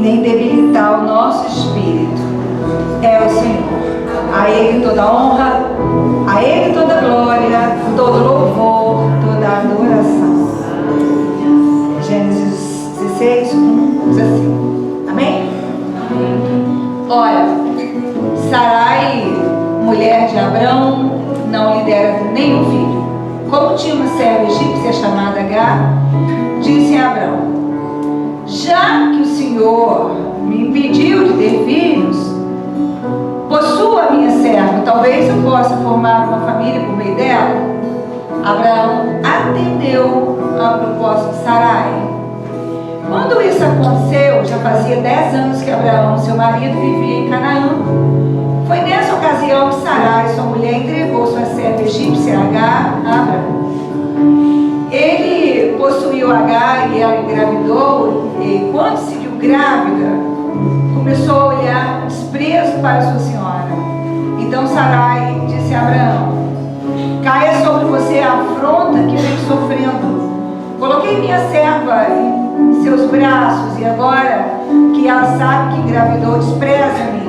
nem debilitar o nosso espírito. É o Senhor. A Ele toda honra, a Ele toda glória, todo louvor, toda adoração. Gênesis 16, 1 diz assim. Amém? Olha, Sarai, mulher de Abrão, não lhe dera nenhum filho. Como tinha uma serva egípcia chamada Agar, disse a Abrão: já que o Senhor me impediu de ter filhos, possua a minha serva, talvez eu possa formar uma família por meio dela. Abraão atendeu ao propósito de Sarai. Quando isso aconteceu, já fazia 10 anos que Abraão, seu marido, vivia em Canaã. Foi nessa ocasião que Sarai, sua mulher, entregou sua serva egípcia Agar a Abraão. Ele possuiu Agar e ela engravidou, e quando se viu grávida, começou a olhar desprezo para sua senhora. Então Sarai disse a Abraão: caia sobre você a afronta que vem sofrendo. Coloquei minha serva em seus braços, e agora que ela sabe que engravidou, despreza-me.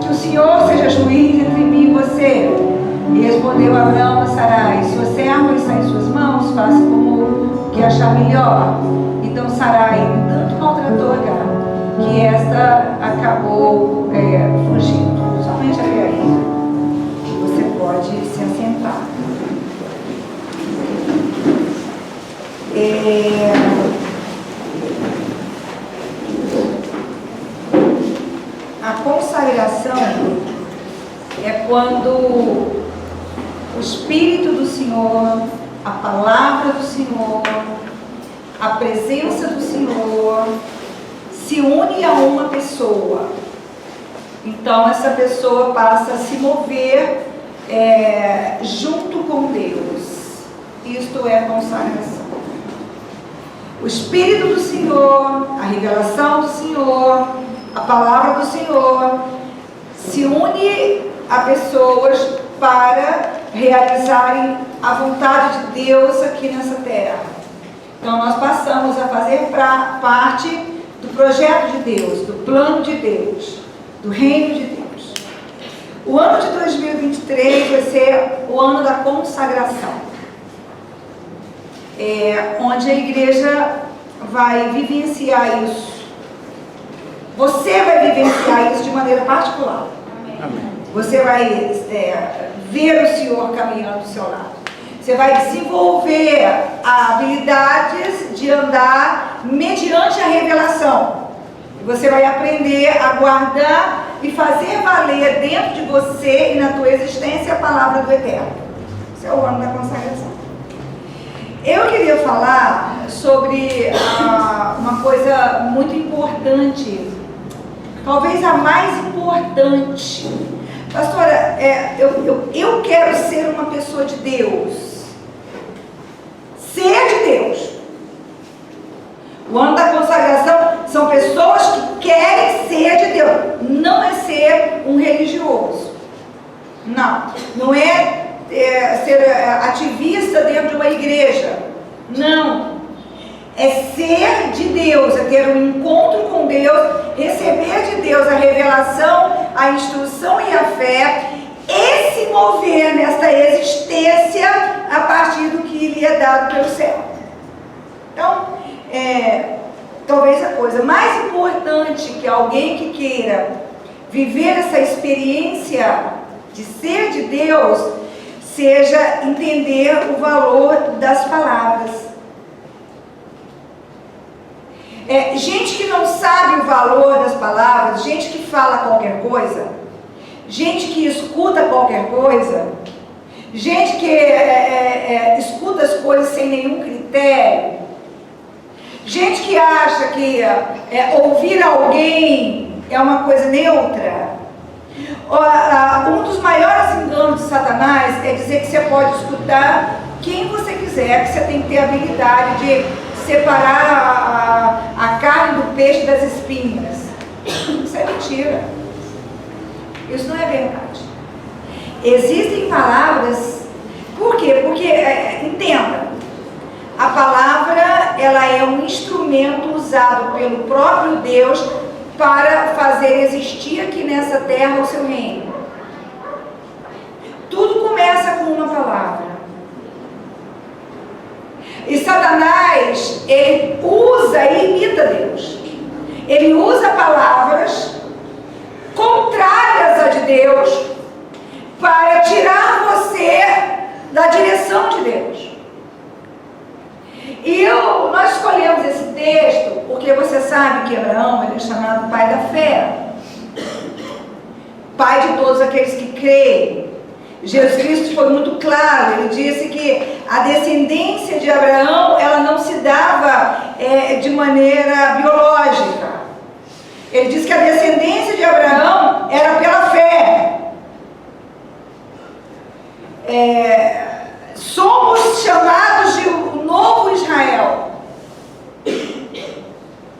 Que o Senhor seja juiz entre mim e você. E respondeu Abraão a Sarai: sua serva está em suas mãos, faça como que achar melhor. Então Sarai tanto maltratou Agar, que esta acabou fugindo. Somente até aí. Você pode se assentar. A consagração é quando o Espírito do Senhor, a palavra do Senhor, a presença do Senhor se une a uma pessoa. Então essa pessoa passa a se mover junto com Deus. Isto é consagração. O Espírito do Senhor, a revelação do Senhor, a palavra do Senhor se une a pessoas para realizarem a vontade de Deus aqui nessa terra. Então nós passamos a fazer parte do projeto de Deus, do plano de Deus, do reino de Deus. O ano de 2023 vai ser o ano da consagração, onde a igreja vai vivenciar isso. Você vai vivenciar isso de maneira particular. Amém. Você vai ver o Senhor caminhando do seu lado. Você vai desenvolver habilidades de andar mediante a revelação. Você vai aprender a guardar e fazer valer dentro de você e na tua existência a palavra do Eterno. Esse é o ano da consagração. Eu queria falar sobre uma coisa muito importante, talvez a mais importante. Pastora, eu quero ser uma pessoa de Deus. Ser de Deus. O ano da consagração são pessoas que querem ser de Deus. Não é ser um religioso. Não é ser ativista dentro de uma igreja. Não. É ser de Deus, é ter um encontro com Deus, receber de Deus a revelação, a instrução e a fé, e se mover nesta existência a partir do que lhe é dado pelo céu. Então, talvez a coisa mais importante que alguém que queira viver essa experiência de ser de Deus, seja entender o valor das palavras. Gente que não sabe o valor das palavras, gente que fala qualquer coisa, gente que escuta qualquer coisa, gente que escuta as coisas sem nenhum critério, gente que acha que ouvir alguém é uma coisa neutra. Um dos maiores enganos de Satanás é dizer que você pode escutar quem você quiser, que você tem que ter a habilidade de separar a carne do peixe das espinhas. Isso é mentira. Isso não é verdade. Existem palavras. Por quê? Porque, entenda, a palavra ela é um instrumento usado pelo próprio Deus para fazer existir aqui nessa terra o seu reino. Tudo começa com uma palavra. E Satanás, ele usa e imita Deus. Ele usa palavras contrárias a de Deus para tirar você da direção de Deus. E nós escolhemos esse texto porque você sabe que Abraão ele é chamado pai da fé, pai de todos aqueles que creem. Jesus Cristo foi muito claro, ele disse que a descendência de Abraão ela não se dava de maneira biológica. Ele disse que a descendência de Abraão era pela fé. Somos chamados de um novo Israel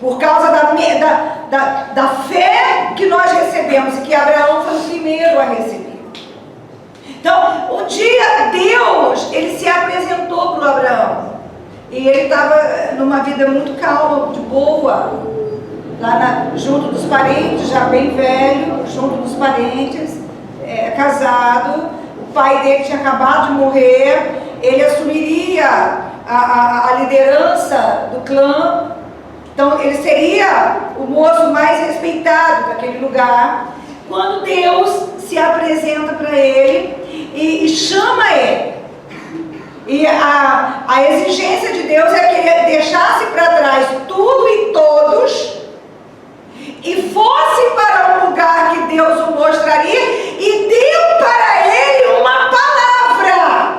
por causa da fé que nós recebemos e que Abraão foi o primeiro a receber. Então, um dia Deus, ele se apresentou para o Abraão e ele estava numa vida muito calma, de boa, lá junto dos parentes, já bem velho, junto dos parentes, casado. O pai dele tinha acabado de morrer, ele assumiria a liderança do clã, então ele seria o moço mais respeitado daquele lugar. Quando Deus se apresenta para ele e chama ele, e a exigência de Deus é que ele deixasse para trás tudo e todos e fosse para um lugar que Deus o mostraria, e deu para ele uma palavra.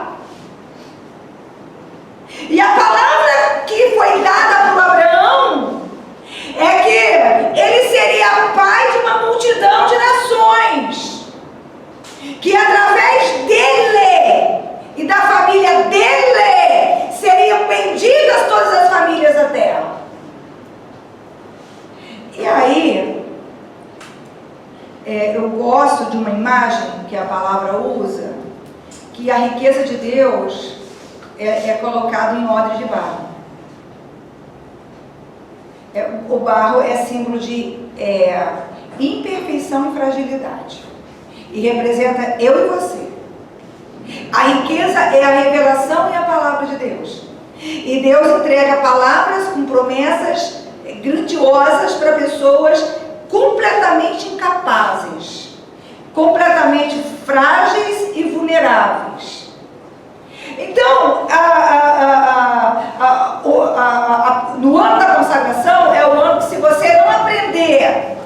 E a palavra que foi dada para Abraão é que ele seria pai de uma multidão de nações, que através dele e da família dele seriam benditas todas as famílias da terra. E aí, eu gosto de uma imagem que a palavra usa, que a riqueza de Deus é colocada em odres de barro. O barro é símbolo de imperfeição e fragilidade, e representa eu e você. A riqueza é a revelação e a palavra de Deus, e Deus entrega palavras com promessas grandiosas para pessoas completamente incapazes, completamente frágeis e vulneráveis. Então, no ano da consagração é o ano que, se você não aprender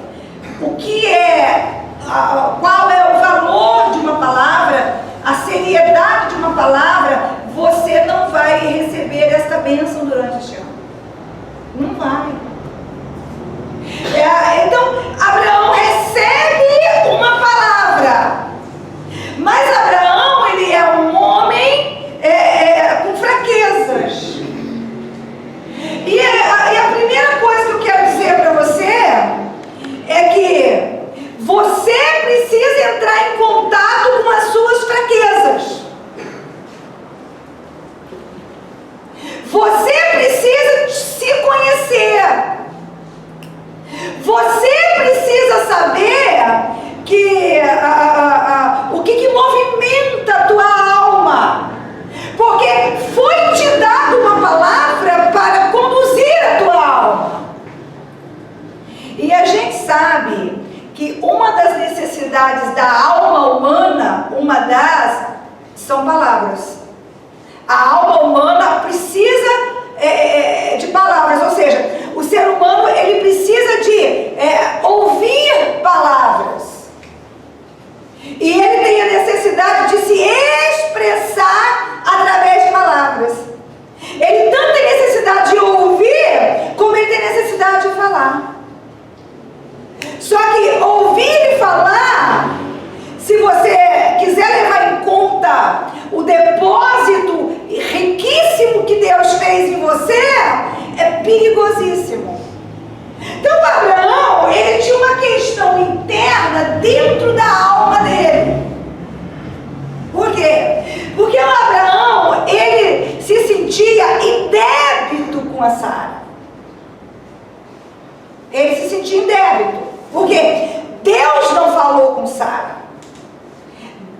o que qual é o valor de uma palavra, a seriedade de uma palavra, você não vai receber esta bênção durante este ano. Não vai. Então, Abraão recebe uma palavra, mas Abraão, ele é um homem com fraquezas. E a primeira coisa que eu quero dizer para você é que você precisa entrar em contato com as suas fraquezas. Você precisa se conhecer. Você precisa saber o que movimenta a tua alma, porque foi te dado uma palavra para conduzir a tua alma. E a gente sabe que uma das necessidades da alma humana, são palavras. A alma humana precisa de palavras, ou seja, o ser humano ele precisa de ouvir palavras, e ele tem a necessidade de se expressar através de palavras. Ele tanto tem necessidade de ouvir, como ele tem necessidade de falar. Só que ouvir e falar, se você quiser levar em conta o depósito riquíssimo que Deus fez em você, é perigosíssimo. Então Abraão, ele tinha uma questão interna dentro da alma dele. Por quê? Porque o Abraão, ele se sentia em débito com a Sara. Ele se sentia em débito. Porque Deus não falou com Sara.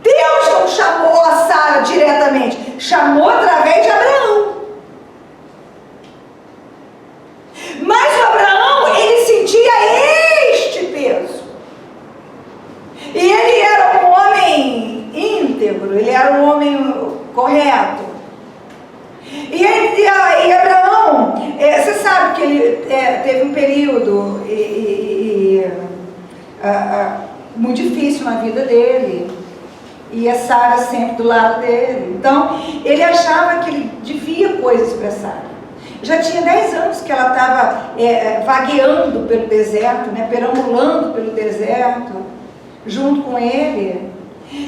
Deus não chamou a Sara diretamente. Chamou através de Abraão. Mas o Abraão, ele sentia este peso. E ele era um homem íntegro, ele era um homem correto. E Abraão, você sabe que ele teve um período muito difícil na vida dele. E a Sara sempre do lado dele. Então, ele achava que ele devia coisas para Sara. Já tinha 10 anos que ela estava vagueando pelo deserto, né, perambulando pelo deserto, junto com ele.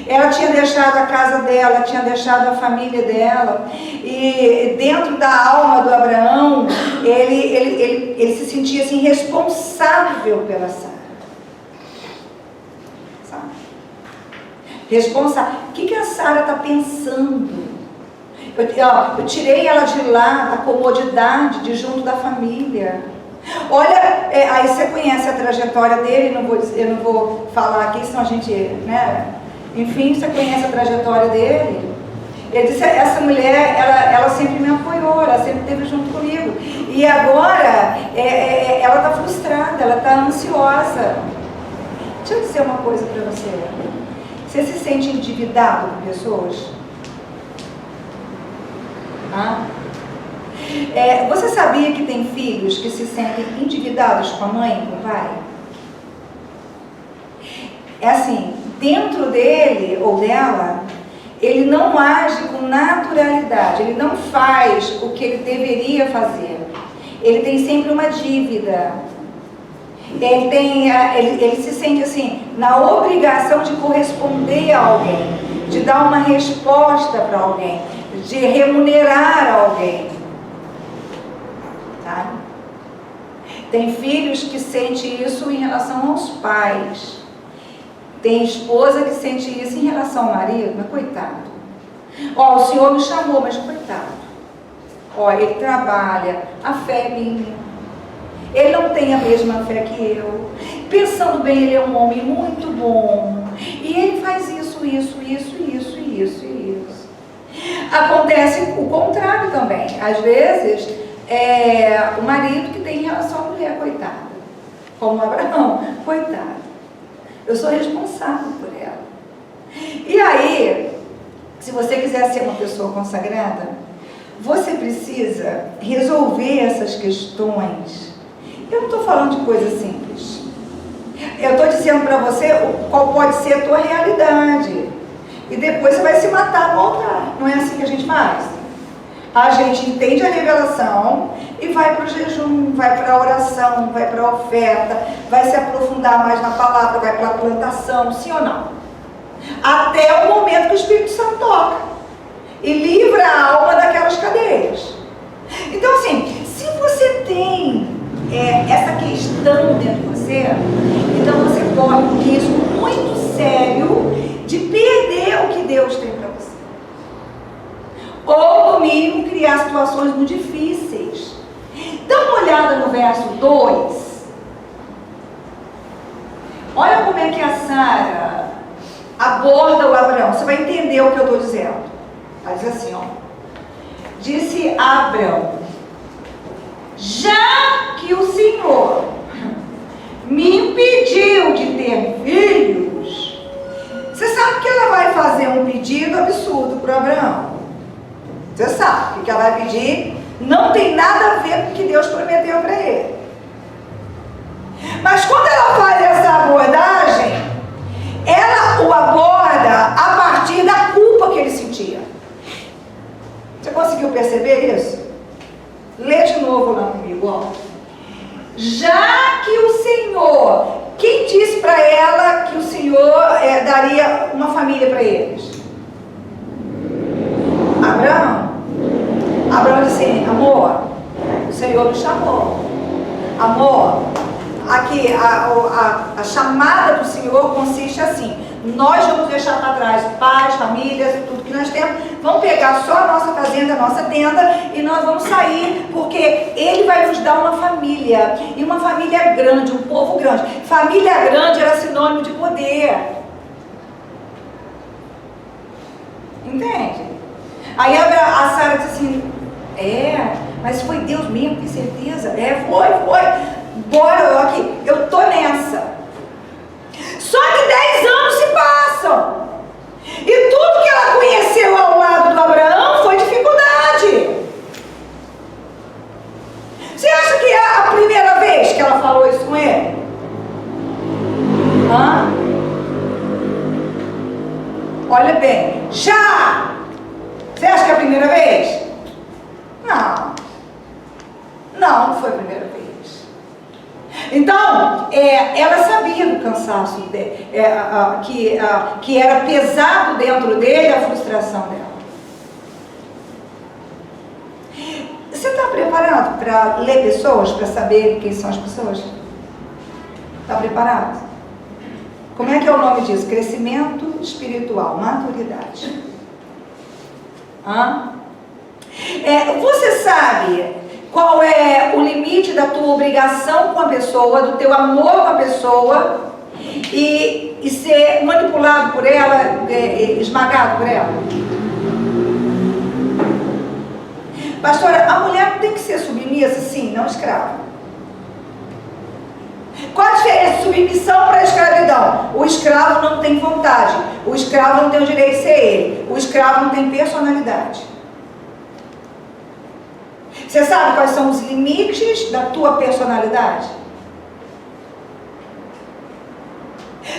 Ela tinha deixado a casa dela, tinha deixado a família dela. E dentro da alma do Abraão, ele se sentia assim, responsável pela Sara. Sabe? Responsável. O que a Sara está pensando? Eu tirei ela de lá, da comodidade, de junto da família. Olha, aí você conhece a trajetória dele, eu não vou falar aqui, senão a gente, né? Enfim, você conhece a trajetória dele. Ele disse, essa mulher, ela sempre me apoiou, ela sempre esteve junto comigo. E agora, ela está frustrada, ela está ansiosa. Deixa eu dizer uma coisa para você. Você se sente endividado com pessoas? Você sabia que tem filhos que se sentem endividados com a mãe e com o pai? É assim, dentro dele ou dela, ele não age com naturalidade, ele não faz o que ele deveria fazer. Ele tem sempre uma dívida. Ele se sente assim, na obrigação de corresponder a alguém, de dar uma resposta para alguém, de remunerar alguém. Tá? Tem filhos que sentem isso em relação aos pais. Tem esposa que sente isso em relação ao marido, mas coitado. O Senhor me chamou, mas coitado. Ele trabalha, a fé é minha. Ele não tem a mesma fé que eu. Pensando bem, ele é um homem muito bom. E ele faz isso. Acontece o contrário também. Às vezes, o marido que tem em relação à mulher, coitada. Como Abraão, coitado. Eu sou responsável por ela. E aí, se você quiser ser uma pessoa consagrada, você precisa resolver essas questões. Eu não estou falando de coisas simples. Eu estou dizendo para você qual pode ser a tua realidade. E depois você vai se matar no altar. Não é assim que a gente faz? A gente entende a revelação e vai para o jejum, vai para a oração, vai para a oferta, vai se aprofundar mais na palavra, vai para a plantação, sim ou não? Até o momento que o Espírito Santo toca e livra a alma daquelas cadeias. Então assim, se você tem essa questão dentro de você, então você corre um risco muito sério de perder o que Deus tem para você. Ou, no mínimo, criar situações muito difíceis. Dá uma olhada no verso 2. Olha como é que a Sara aborda o Abraão. Você vai entender o que eu estou dizendo. Ela diz assim, disse a Abraão, já que o Senhor me impediu de ter filhos, você sabe que ela vai fazer um pedido absurdo para Abraão. Você sabe que ela vai pedir, não tem nada a ver com o que Deus prometeu para ele. Mas quando ela faz essa abordagem, ela o aborda a partir da culpa que ele sentia. Você conseguiu perceber isso? Lê de novo lá comigo, Já que o Senhor, quem disse para ela que o Senhor daria uma família para eles? Abraão. Abraão disse assim, amor, o Senhor me chamou. a chamada do Senhor consiste assim: nós vamos deixar para trás pais, famílias, tudo que nós temos, vamos pegar só a nossa fazenda, a nossa tenda, e nós vamos sair, porque Ele vai nos dar uma família, e uma família grande, um povo grande. Família grande era sinônimo de poder. Entende? Aí a Sara disse assim: mas foi Deus mesmo, tem certeza? Foi. Bora, aqui, eu tô nessa. Só que 10 anos se passam. E tudo que ela conheceu ao lado do Abraão foi dificuldade. Você acha que é a primeira vez que ela falou isso com ele? Olha bem, já! Você acha que é a primeira vez? Não foi a primeira vez. Então, ela sabia do cansaço dele, que era pesado dentro dele a frustração dela. Você está preparado para ler pessoas, para saber quem são as pessoas? Está preparado? Como é que é o nome disso? Crescimento espiritual, maturidade. Você sabe qual é o limite da tua obrigação com a pessoa, do teu amor com a pessoa, e ser manipulado por ela, esmagado por ela? Pastora, a mulher não tem que ser submissa, sim, não escrava. Qual a diferença de submissão para a escravidão? O escravo não tem vontade, o escravo não tem o direito de ser ele, o escravo não tem personalidade. Você sabe quais são os limites da tua personalidade?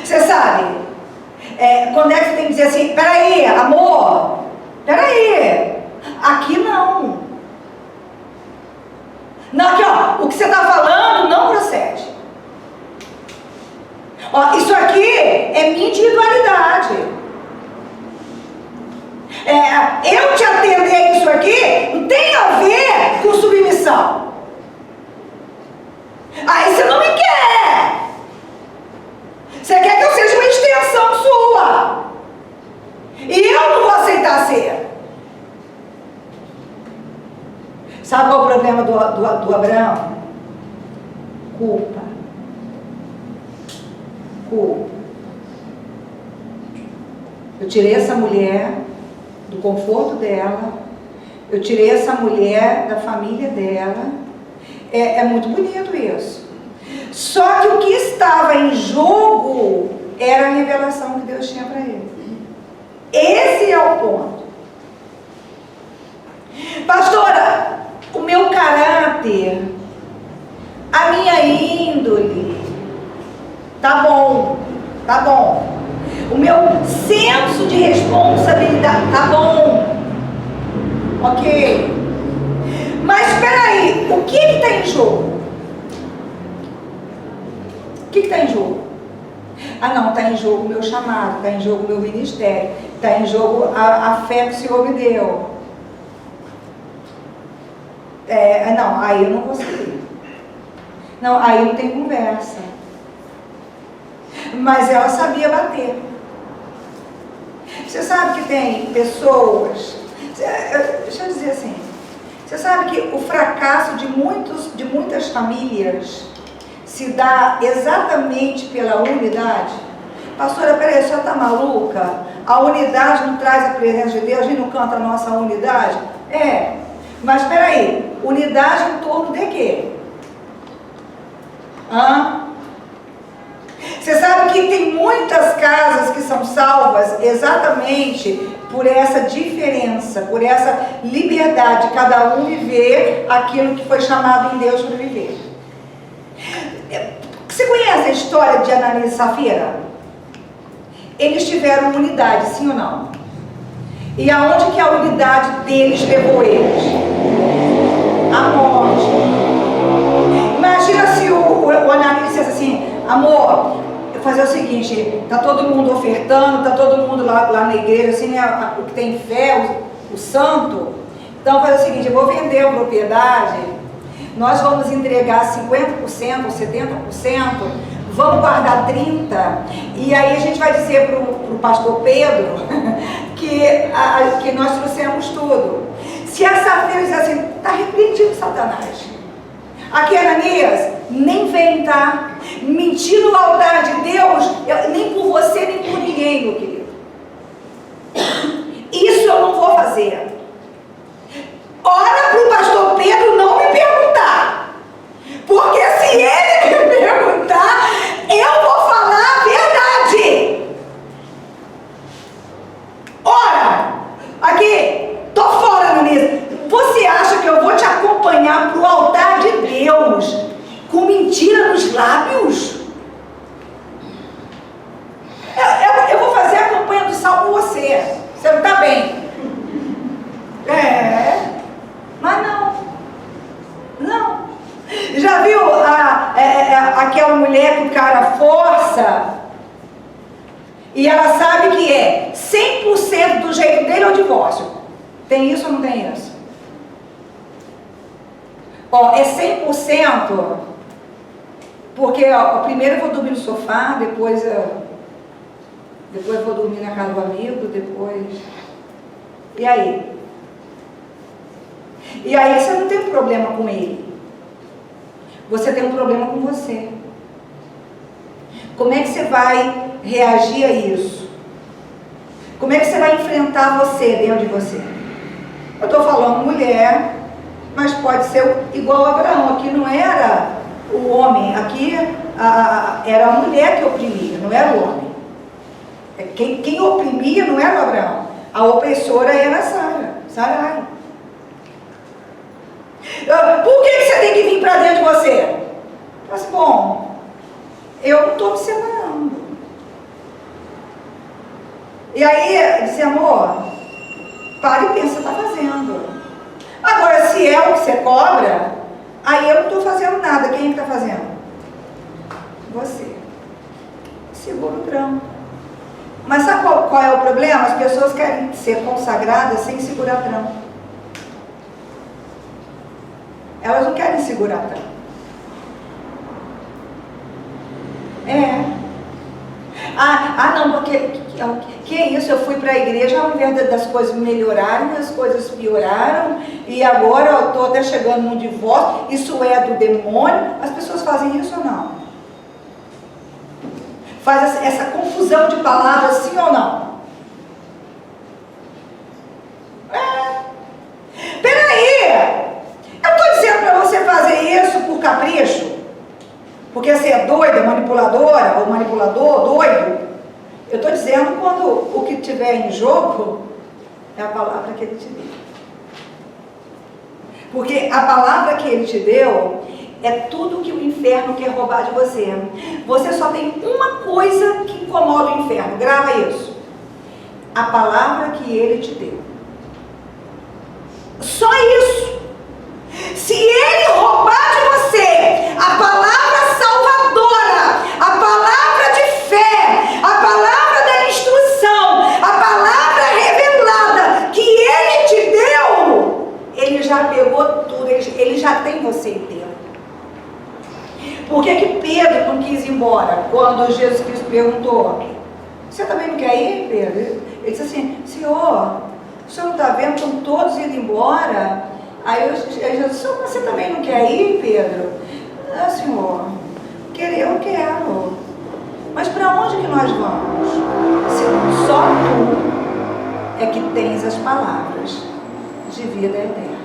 Você sabe? Quando é que você tem que dizer assim: peraí, amor, peraí, aqui não. Não, aqui ó, o que você está falando não procede. Ó, isso aqui é minha individualidade. Eu te atender isso aqui não tem a ver com submissão. Aí você não me quer. Você quer que eu seja uma extensão sua. E eu não vou aceitar ser. Sabe qual é o problema do Abraão? Culpa. Eu tirei essa mulher do conforto dela, eu tirei essa mulher da família dela. É muito bonito isso. Só que o que estava em jogo era a revelação que Deus tinha para ele. Esse é o ponto. Pastora, o meu caráter, a minha índole, tá bom. O meu senso de responsabilidade, tá bom. Ok. Mas espera aí, o que está em jogo? O que está em jogo? Não, está em jogo o meu chamado, está em jogo o meu ministério, está em jogo a fé que o Senhor me deu. Não, aí eu não vou seguir. Não, aí não tem conversa. Mas ela sabia bater. Você sabe que tem pessoas... Deixa eu dizer assim. Você sabe que o fracasso de muitas famílias se dá exatamente pela unidade? Pastora, peraí, a senhora está maluca? A unidade não traz a presença de Deus? A gente não canta a nossa unidade? Mas peraí, unidade em torno de quê? Você sabe que tem muitas casas que são salvas exatamente por essa diferença, por essa liberdade de cada um viver aquilo que foi chamado em Deus para viver. Você conhece a história de Ananias e Safira? Eles tiveram unidade, sim ou não? E aonde que a unidade deles levou eles? A morte. Imagina se o Ananias dissesse assim: amor, eu vou fazer o seguinte, está todo mundo ofertando, está todo mundo lá na igreja, assim, né, o que tem fé, o santo. Então, fazer o seguinte, eu vou vender a propriedade, nós vamos entregar 50% ou 70% vamos guardar 30, e aí a gente vai dizer para o pastor Pedro que nós trouxemos tudo. Se a Safira diz assim, está repreendido Satanás. Aqui, Ananias, nem vem, tá? Mentir no altar de Deus, nem por você, nem por ninguém, meu querido. Isso eu não vou fazer. Ora para o pastor Pedro não me perguntar. Porque se ele me perguntar, eu vou falar a verdade. Ora, aqui, tô fora, Ananias. Você acha que eu vou te acompanhar para o altar de Deus com mentira nos lábios? Eu vou fazer a campanha do sal com você. Você não está bem? Mas não. Já viu aquela mulher que o cara força e ela sabe que é 100% do jeito dele ou divórcio? Tem isso ou não tem isso? É 100%, porque primeiro eu vou dormir no sofá, depois eu vou dormir na casa do amigo, depois... E aí? E aí você não tem um problema com ele. Você tem um problema com você. Como é que você vai reagir a isso? Como é que você vai enfrentar você dentro de você? Eu estou falando mulher, mas pode ser igual a Abraão. Aqui não era o homem, aqui era a mulher que oprimia, não era o homem. Quem oprimia não era o Abraão. A opressora era Sarai. Por que você tem que vir para dentro de você? Mas, bom, eu não estou me separando. E aí, disse, amor, para e pensa o que você está fazendo. Agora, se é o que você cobra, aí eu não estou fazendo nada. Quem está fazendo? Você. Segura o tranco. Mas sabe qual é o problema? As pessoas querem ser consagradas sem segurar tranco. Elas não querem segurar tranco. Não, porque que é isso? Eu fui para a igreja, ao invés das coisas melhorarem, as coisas pioraram, e agora eu estou até chegando num divórcio, isso é do demônio. As pessoas fazem isso ou não? Faz essa confusão de palavras, sim ou não? Peraí! Eu estou dizendo para você fazer isso por capricho? Porque você é doida, manipuladora, ou manipulador, doido? Eu estou dizendo quando o que tiver em jogo é a palavra que ele te deu. Porque a palavra que ele te deu é tudo que o inferno quer roubar de você. Você só tem uma coisa que incomoda o inferno. Grava isso. A palavra que ele te deu. Só isso. Se ele roubar de você a palavra salvadora, a palavra de fé, a palavra da instrução, a palavra revelada que ele te deu, ele já pegou tudo, ele já tem você inteiro. Por que Pedro não quis ir embora quando Jesus Cristo perguntou? Você também não quer ir, Pedro? Ele disse assim, Senhor, o senhor não está vendo, estão todos indo embora? Aí Jesus disse, você também não quer ir, Pedro? Senhor, querer eu quero. Mas para onde que nós vamos? Se só tu é que tens as palavras de vida eterna.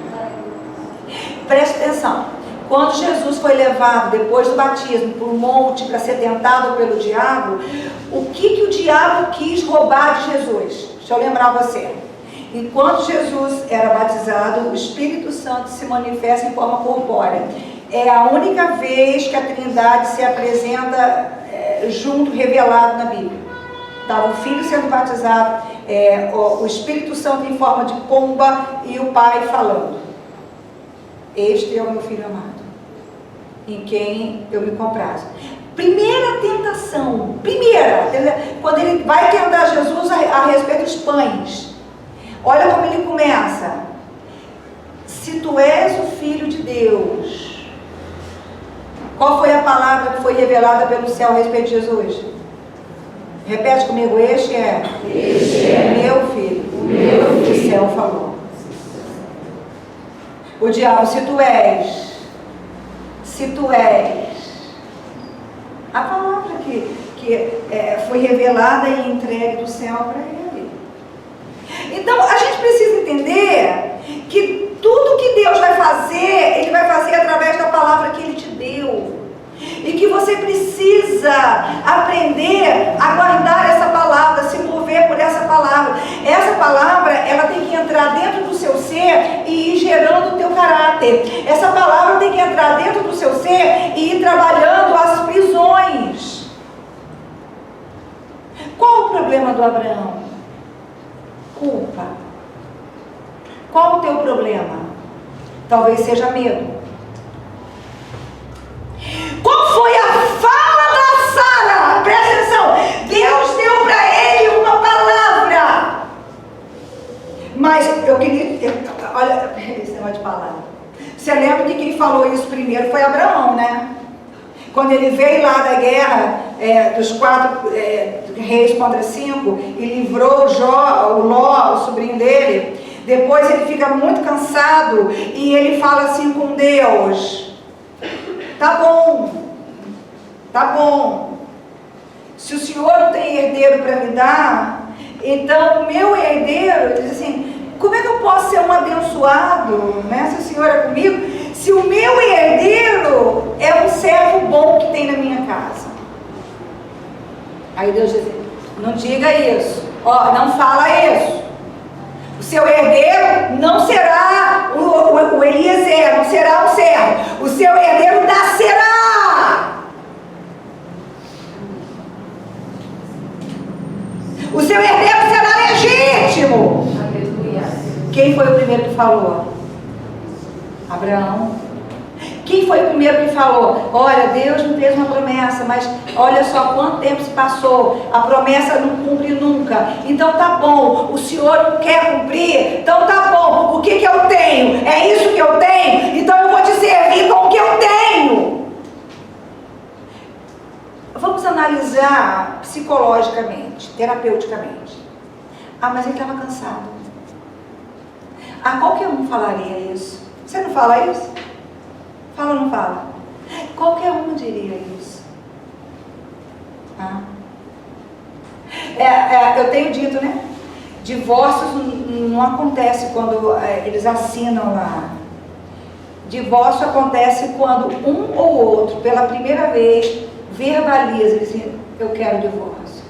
Preste atenção. Quando Jesus foi levado, depois do batismo, para o monte para ser tentado pelo diabo, o que o diabo quis roubar de Jesus? Deixa eu lembrar você. Enquanto Jesus era batizado, o Espírito Santo se manifesta em forma corpórea. É a única vez que a Trindade se apresenta junto, revelado na Bíblia. Estava o Filho sendo batizado, o Espírito Santo em forma de pomba e o Pai falando. Este é o meu Filho amado, em quem eu me comprazo. Primeira tentação, quando ele vai tentar Jesus a respeito dos pães. Olha como ele começa. Se tu és o Filho de Deus, Qual foi a palavra que foi revelada pelo céu a respeito de Jesus? Repete comigo, este é meu filho, o que o céu falou. O diabo, se tu és, a palavra que foi revelada e entregue do céu para ele. Então, a gente precisa entender que tudo que Deus vai fazer, Ele vai fazer através da palavra que Ele te deu. E que você precisa aprender a guardar essa palavra, se mover por essa palavra. Essa palavra, ela tem que entrar dentro do seu ser e ir gerando o teu caráter. Essa palavra tem que entrar dentro do seu ser e ir trabalhando as prisões. Qual o problema do Abraão? Culpa. Qual o teu problema? Talvez seja medo. Qual foi a fala da Sara? Presta atenção. Deus deu para ele uma palavra. Mas eu queria... Olha, esse negócio de palavra. Você lembra de quem falou isso primeiro? Foi Abraão, né? Quando ele veio lá da guerra, dos 4 reis contra 5, e livrou o Ló, o sobrinho dele. Depois ele fica muito cansado e ele fala assim com Deus: tá bom, se o Senhor não tem herdeiro para me dar, então o meu herdeiro, ele diz assim, como é que eu posso ser um abençoado, né, se o Senhor é comigo, se o meu herdeiro é um servo bom que tem na minha casa? Aí Deus diz, não diga isso, não fala isso. O seu herdeiro não será o Eliezer, não será um servo. O seu herdeiro nascerá. O seu herdeiro será legítimo. Aleluia. Quem foi o primeiro que falou? Abraão. Quem foi o primeiro que falou? Olha, Deus me fez uma promessa, mas olha só quanto tempo se passou, a promessa não cumpre nunca. Então tá bom, o Senhor não quer cumprir, então tá bom, o que eu tenho? É isso que eu tenho? Então eu vou te servir com o que eu tenho. Vamos analisar psicologicamente, terapeuticamente. Mas ele estava cansado. Qualquer um falaria isso. Você não fala isso? Fala ou não fala? Qualquer um diria isso. Eu tenho dito, né? Divórcios não acontece quando eles assinam lá. Divórcio acontece quando um ou outro, pela primeira vez, verbaliza, diz, eu quero divórcio.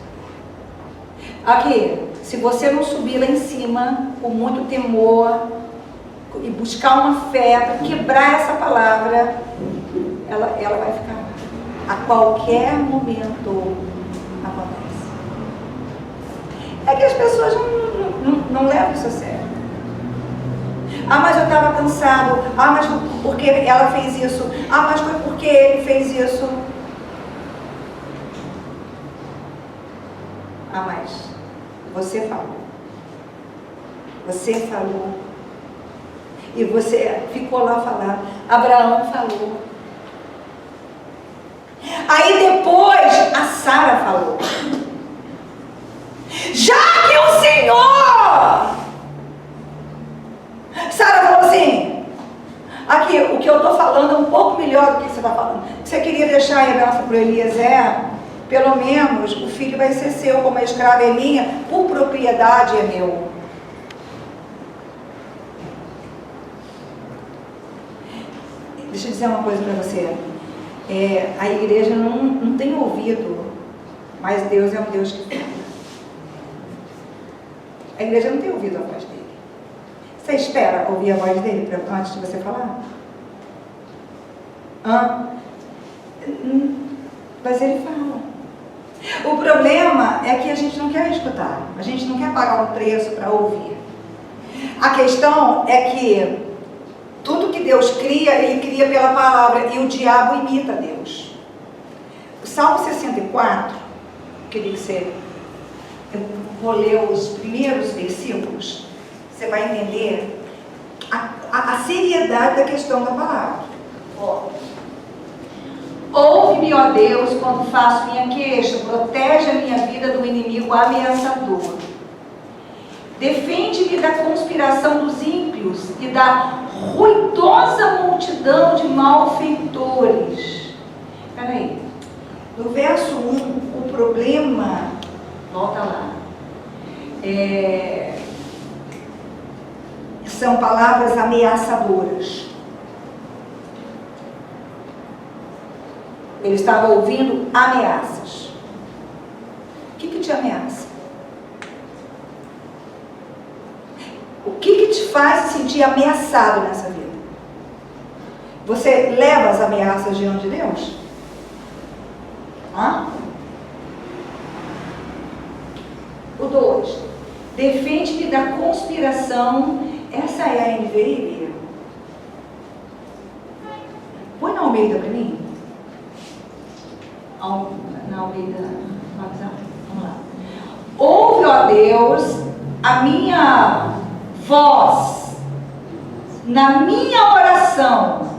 Aqui, se você não subir lá em cima, com muito temor, e buscar uma fé para quebrar essa palavra, ela vai ficar lá. A qualquer momento acontece. É que as pessoas não levam isso a sério. Mas eu estava cansado. Mas porque ela fez isso. Mas foi porque ele fez isso. Mas você falou. Você falou. E você ficou lá falando. Abraão falou. Aí depois a Sara falou. Já que o Senhor... Sara falou assim, aqui, o que eu estou falando é um pouco melhor do que você está falando. Você queria deixar a herança para o Eliezer? Pelo menos o filho vai ser seu, como a escrava é minha, por propriedade é meu. Deixa eu dizer uma coisa para você. A igreja não tem ouvido, mas Deus é um Deus que fala. A igreja não tem ouvido a voz dele. Você espera ouvir a voz dele antes de você falar? Mas ele fala. O problema é que a gente não quer escutar. A gente não quer pagar um preço para ouvir. A questão é que tudo que Deus cria, Ele cria pela palavra, e o diabo imita Deus. O Salmo 64, queria que você... Eu vou ler os primeiros versículos, você vai entender a seriedade da questão da palavra. Ouve-me, ó Deus, quando faço minha queixa, protege a minha vida do inimigo ameaçador. Defende-me da conspiração dos ímpios e da ruidosa multidão de malfeitores. Espera aí. No verso 1, o problema, volta lá, são palavras ameaçadoras. Ele estava ouvindo ameaças. O que te ameaça? O que te faz se sentir ameaçado nessa vida? Você leva as ameaças diante de Deus? Hã? O 2. Defende-me da conspiração. Essa é a NVI. Põe na Almeida para mim. Na Almeida. Vamos lá. Ouve, ó Deus, a minha voz na minha oração.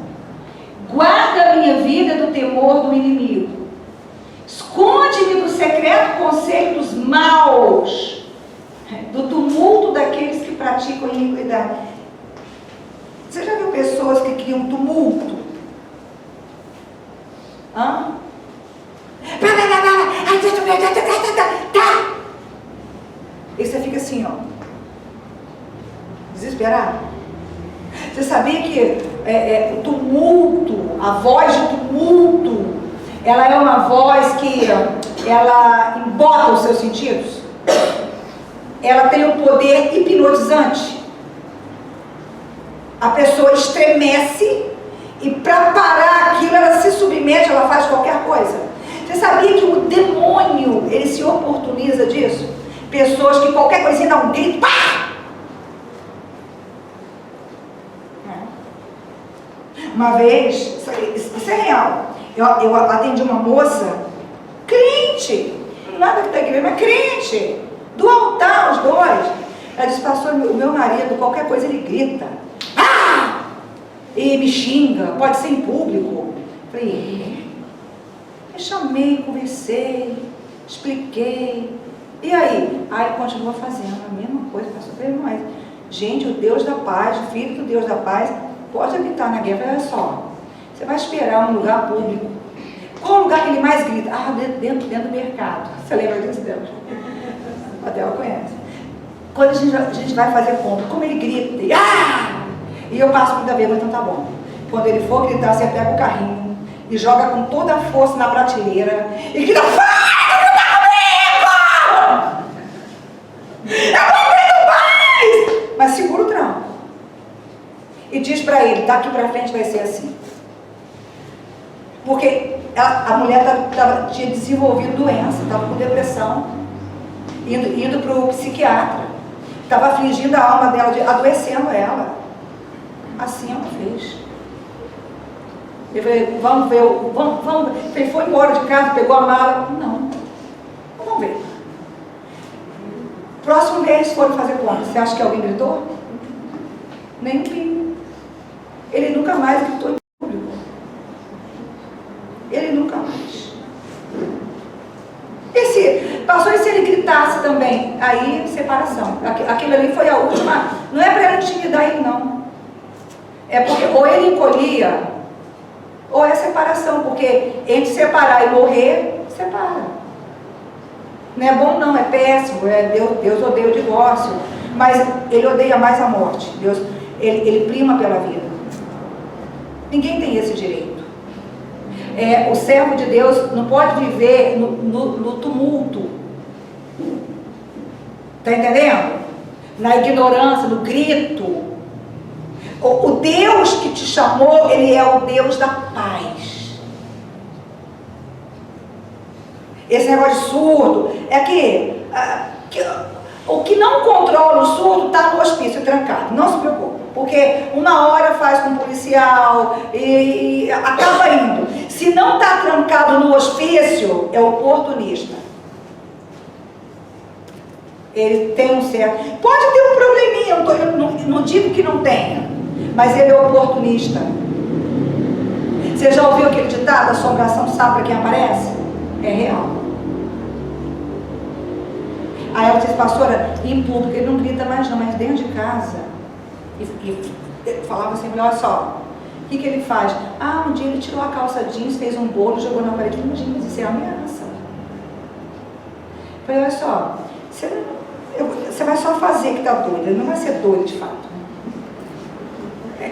Guarda a minha vida do temor do inimigo. Esconde-me do secreto conselho dos maus, do tumulto daqueles que praticam iniquidade. Você já viu pessoas que criam tumulto? Hã? E você fica assim, ó, desesperado. Você sabia que o tumulto, a voz de tumulto, ela é uma voz que ela embota os seus sentidos? Ela tem um poder hipnotizante. A pessoa estremece e para parar aquilo, ela se submete, ela faz qualquer coisa. Você sabia que o demônio, ele se oportuniza disso? Pessoas que qualquer coisinha dá um grito, pá! Uma vez, isso é real, eu atendi uma moça, crente, nada que está igreja, mas crente, do altar os dois. Ela disse, pastor, o meu marido, qualquer coisa ele grita, ah! E me xinga, pode ser em público. Falei, eu chamei, conversei, expliquei, e aí? Aí ele continua fazendo a mesma coisa, pastor. Falei, mas, gente, o Deus da paz, o Filho do Deus da paz, pode habitar na guerra. Olha só, você vai esperar um lugar público. Qual o lugar que ele mais grita? Ah, dentro do mercado. Você lembra disso, Deus? Até ela conhece. Quando a gente vai fazer compra, como ele grita, e eu passo muita vergonha, então tá bom. Quando ele for gritar, você pega o carrinho e joga com toda a força na prateleira e grita, mas segura o tranco. E diz para ele, daqui para frente vai ser assim. Porque a mulher tinha desenvolvido doença, estava com depressão, indo para o psiquiatra. Estava afligindo a alma dela, adoecendo ela. Assim ela fez. Eu falei, vamos ver, vamos. Ele foi embora de casa, pegou a mala. Não, vamos ver. Próximo mês foram fazer conta. Você acha que alguém gritou? Nem um pingo. Ele nunca mais gritou em público. Ele nunca mais. Pastor, e se ele gritasse também? Aí, separação. Aquilo ali foi a última. Não é para ele intimidar ele, não. É porque ou ele encolhia, ou é separação. Porque entre separar e morrer, separa. Não é bom não, é péssimo. Deus odeia o divórcio. Mas ele odeia mais a morte. Deus, ele prima pela vida. Ninguém tem esse direito. O servo de Deus não pode viver no tumulto. Está entendendo? Na ignorância, no grito. O Deus que te chamou, Ele é o Deus da paz. Esse negócio de surdo é que o que não controla o surdo está no hospício trancado. Não se preocupe. Porque uma hora faz com um policial e acaba indo. Se não está trancado no hospício, é oportunista. Ele tem um certo... Pode ter um probleminha, eu não digo que não tenha. Mas ele é oportunista. Você já ouviu aquele ditado, a assombração sabe para quem aparece? É real. Aí ela disse, pastora, em público ele não grita mais não, mas dentro de casa. E falava assim, olha só, o que ele faz? Ah, um dia ele tirou a calça jeans, fez um bolo, jogou na parede. Imagina, isso é ameaça. Eu falei, olha só, você vai só fazer que está doida, não vai ser doida de fato.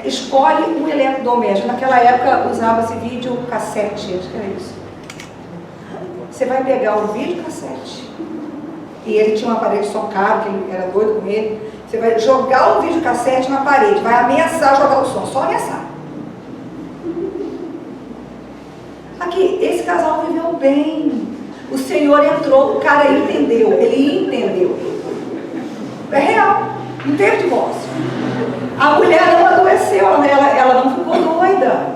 Escolhe um eletrodoméstico. Naquela época usava-se videocassete, acho que era isso. Você vai pegar o videocassete, e ele tinha um aparelho de som caro, que ele era doido com ele. Você vai jogar o videocassete na parede, vai ameaçar jogar o som, só ameaçar. Aqui, esse casal viveu bem. O Senhor entrou, o cara entendeu, ele entendeu. É real, não teve divórcio. A mulher não adoeceu, ela não ficou doida.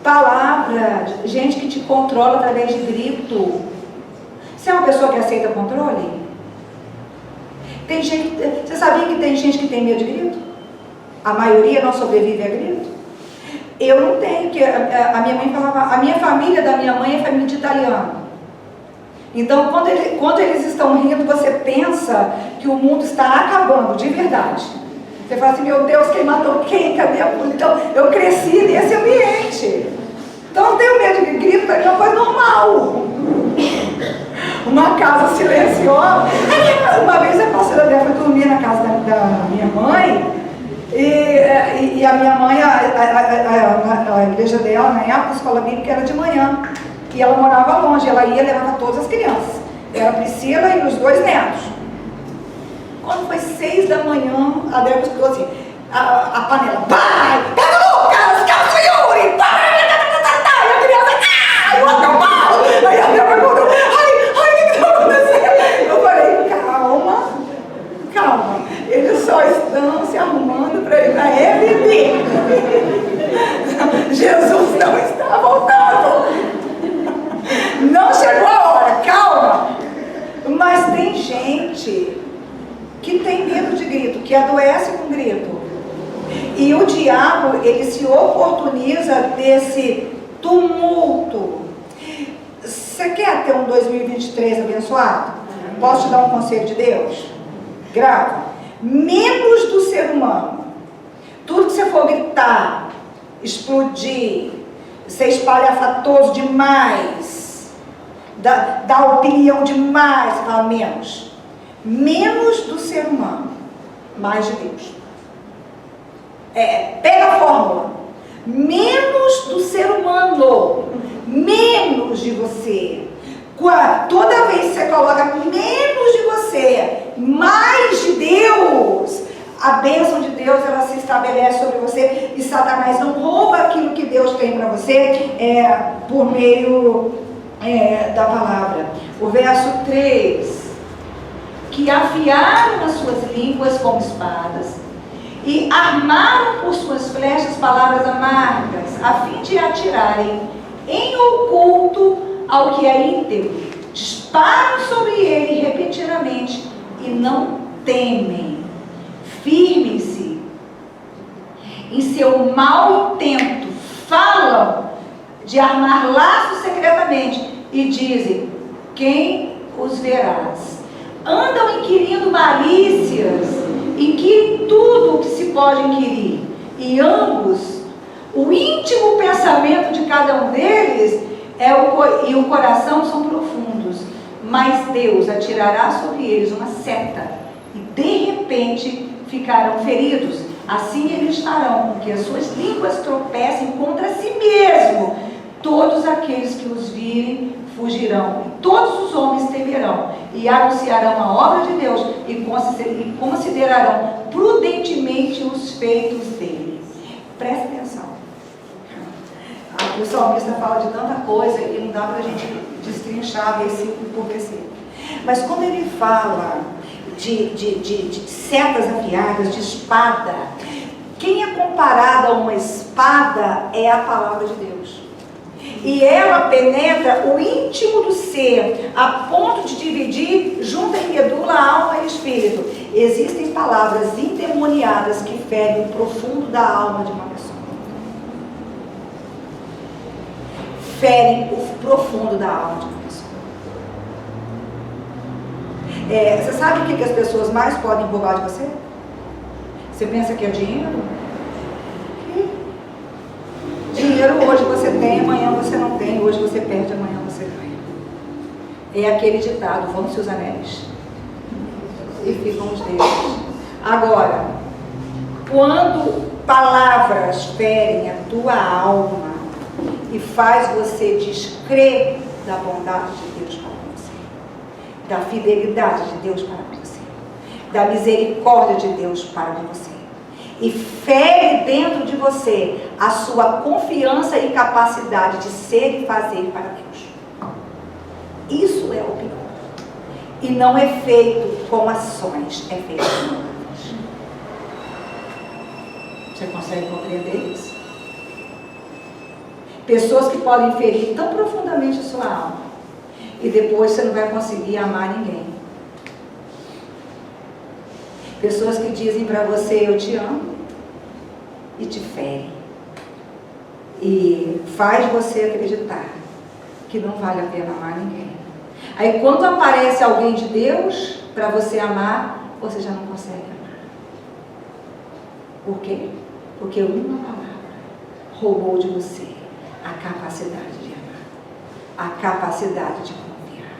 Palavra, gente que te controla através de grito. Você é uma pessoa que aceita controle? Tem gente, você sabia que tem gente que tem medo de grito? A maioria não sobrevive a grito? Eu não tenho, porque a minha mãe falava, a minha família da minha mãe é família de italiano. Então, quando eles estão rindo, você pensa que o mundo está acabando, de verdade. Você fala assim, meu Deus, quem matou quem? Cadê a polícia? Então, eu cresci nesse ambiente. Então, não tenho medo de grito, é uma coisa normal. Uma casa silenciosa. Uma vez a pastora André foi dormir na casa da minha mãe, e a minha mãe, a igreja dela, na época, a escola bíblica era de manhã. E ela morava longe, ela ia e levava todas as crianças. Era a Priscila e os 2 netos. Quando foi 6 da manhã, a Débora escutou assim, a panela, pai, pega o Lucas, calça o Yuri, pai, e a criança, eu acabava. Aí a Débora perguntou, o que está acontecendo? Eu falei, calma, eles só estão se arrumando para ir para RB. Jesus não está voltando. Não chegou a hora, calma. Mas tem gente que tem medo de grito, que adoece com grito. E o diabo, ele se oportuniza desse tumulto. Você quer ter um 2023 abençoado? Posso te dar um conselho de Deus? Grava. Menos do ser humano. Tudo que você for gritar, explodir, ser espalhafatoso demais, dar opinião demais, você fala menos. Menos do ser humano, mais de Deus. Pega a fórmula. Menos do ser humano, menos de você. Toda vez que você coloca menos de você, mais de Deus, a bênção de Deus, ela se estabelece sobre você, e Satanás não rouba aquilo que Deus tem para você por meio da palavra. O verso 3, que afiaram as suas línguas como espadas e armaram por suas flechas palavras amargas, a fim de atirarem em oculto ao que é íntegro. Disparam sobre ele repentinamente e não temem. Firmem-se em seu mau intento, falam de armar laços secretamente e dizem, quem os verás? Andam inquirindo malícias, inquirem tudo o que se pode inquirir, e ambos, o íntimo pensamento de cada um deles e o coração são profundos, mas Deus atirará sobre eles uma seta, e de repente ficarão feridos. Assim eles farão com que as suas línguas tropecem contra si mesmo. Todos aqueles que os virem fugirão, e todos os homens temerão, e anunciarão a obra de Deus, e considerarão prudentemente os feitos dele. Presta atenção. O salmista fala de tanta coisa e não dá para a gente destrinchar versículo por versículo. Mas quando ele fala de setas afiadas, de espada, quem é comparado a uma espada é a palavra de Deus. E ela penetra o íntimo do ser, a ponto de dividir, junta em medula, alma e espírito. Existem palavras endemoniadas que ferem o profundo da alma de uma pessoa. ferem o profundo da alma de uma pessoa. Você sabe o que as pessoas mais podem roubar de você? Você pensa que é dinheiro? Dinheiro hoje você tem, amanhã você não tem, hoje você perde, amanhã você ganha. É aquele ditado, vão-se os anéis e ficam os dedos. Agora, quando palavras ferem a tua alma e faz você descrer da bondade de Deus para você, da fidelidade de Deus para você, da misericórdia de Deus para você, e fere dentro de você a sua confiança e capacidade de ser e fazer para Deus. Isso é o pior. E não é feito com ações, é feito com palavras. Você consegue compreender isso? Pessoas que podem ferir tão profundamente a sua alma e depois você não vai conseguir amar ninguém. Pessoas que dizem para você, eu te amo, e te ferem. E faz você acreditar que não vale a pena amar ninguém. Aí quando aparece alguém de Deus para você amar, você já não consegue amar. Por quê? Porque uma palavra roubou de você a capacidade de amar, a capacidade de confiar.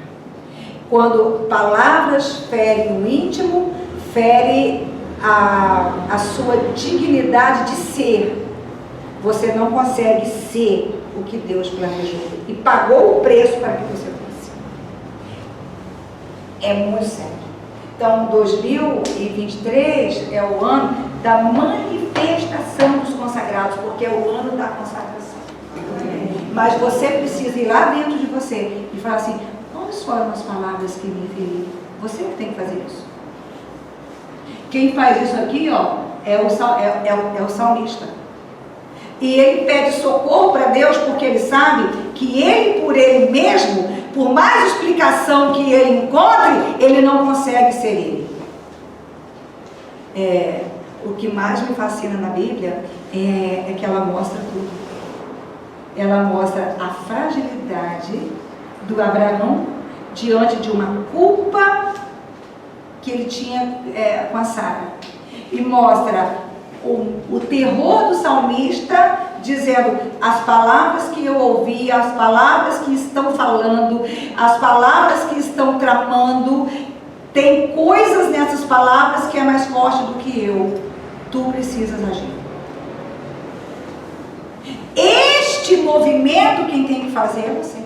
Quando palavras ferem o íntimo, fere a sua dignidade de ser. Você não consegue ser o que Deus planejou e pagou o preço para que você fosse. É muito sério. Então, 2023 é o ano da manifestação dos consagrados, porque é o ano da consagração. Mas você precisa ir lá dentro de você e falar assim, quais foram as palavras que me feriram? Você que tem que fazer isso. Quem faz isso aqui, ó, é o salmista. E ele pede socorro para Deus porque ele sabe que ele, por ele mesmo, por mais explicação que ele encontre, ele não consegue ser ele. O que mais me fascina na Bíblia é que ela mostra tudo. Ela mostra a fragilidade do Abraão diante de uma culpa que ele tinha com a Sara. E mostra o terror do salmista, dizendo, as palavras que eu ouvi, as palavras que estão falando, as palavras que estão tramando, tem coisas nessas palavras que é mais forte do que eu. Tu precisas agir. Este movimento quem tem que fazer é você.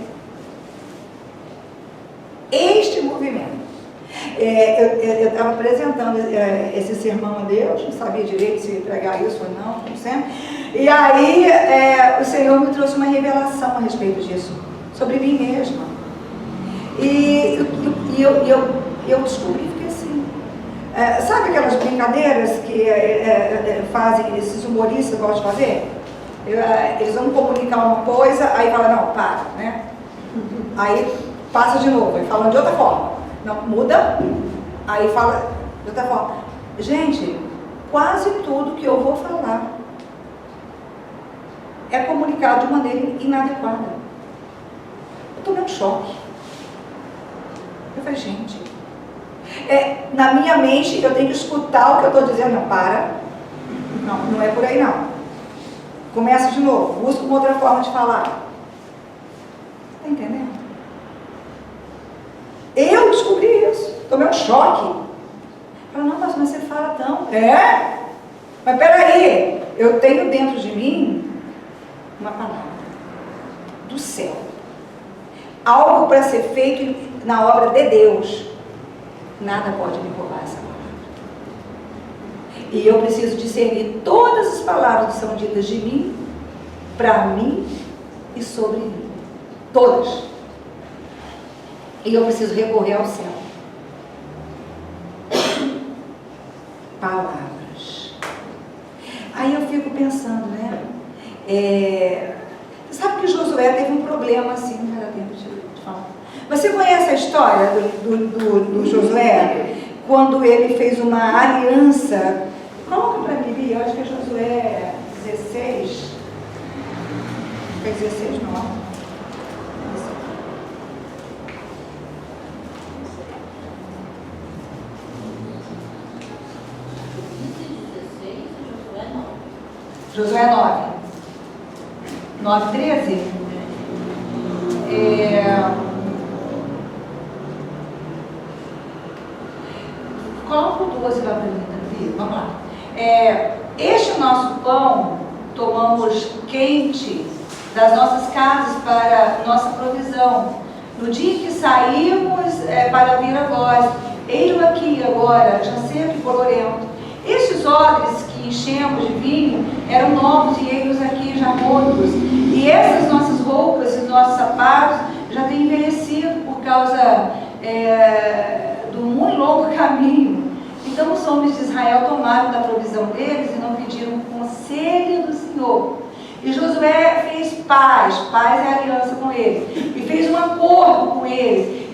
Este movimento. Eu estava apresentando esse sermão a Deus, não sabia direito se pregar isso ou não, como sempre. E aí o Senhor me trouxe uma revelação a respeito disso, sobre mim mesma. E eu descobri, fiquei assim. Sabe aquelas brincadeiras que fazem, esses humoristas gostam de fazer? Eles vão comunicar uma coisa, aí fala, não, para, né? Aí passa de novo, aí falam de outra forma. Não, muda, aí fala de outra forma. Gente, quase tudo que eu vou falar é comunicado de maneira inadequada. Eu tomei um choque. Eu falei, gente, na minha mente eu tenho que escutar o que eu estou dizendo. Não, para. Não é por aí não. Começa de novo, busca uma outra forma de falar. Está entendendo? Eu descobri isso, tomei um choque. Falei, não, mas você fala tão. Mas peraí, eu tenho dentro de mim uma palavra do céu. Algo para ser feito na obra de Deus. Nada pode me roubar essa palavra. E eu preciso discernir todas as palavras que são ditas de mim, para mim e sobre mim. Todas. E eu preciso recorrer ao céu. Palavras. Aí eu fico pensando, né? Sabe que Josué teve um problema assim, não vai dar tempo de falar. Você conhece a história do Josué? Quando ele fez uma aliança. Coloca para mim, Bia, eu acho que é Josué 16. É 16, não. Josué 9:13. Coloca o 12 lá para mim, Davi. Vamos lá. Este nosso pão tomamos quente das nossas casas para nossa provisão. No dia que saímos para vir a vós, eis-lo aqui agora, já seco e bolorento. Estes odres que enchemos de vinho eram novos e eis-los aqui já rotos. E essas nossas roupas e nossos sapatos já têm envelhecido por causa do muito longo caminho. Então os homens de Israel tomaram da provisão deles e não pediram o conselho do Senhor. E Josué fez paz é aliança com eles, e fez um acordo com eles,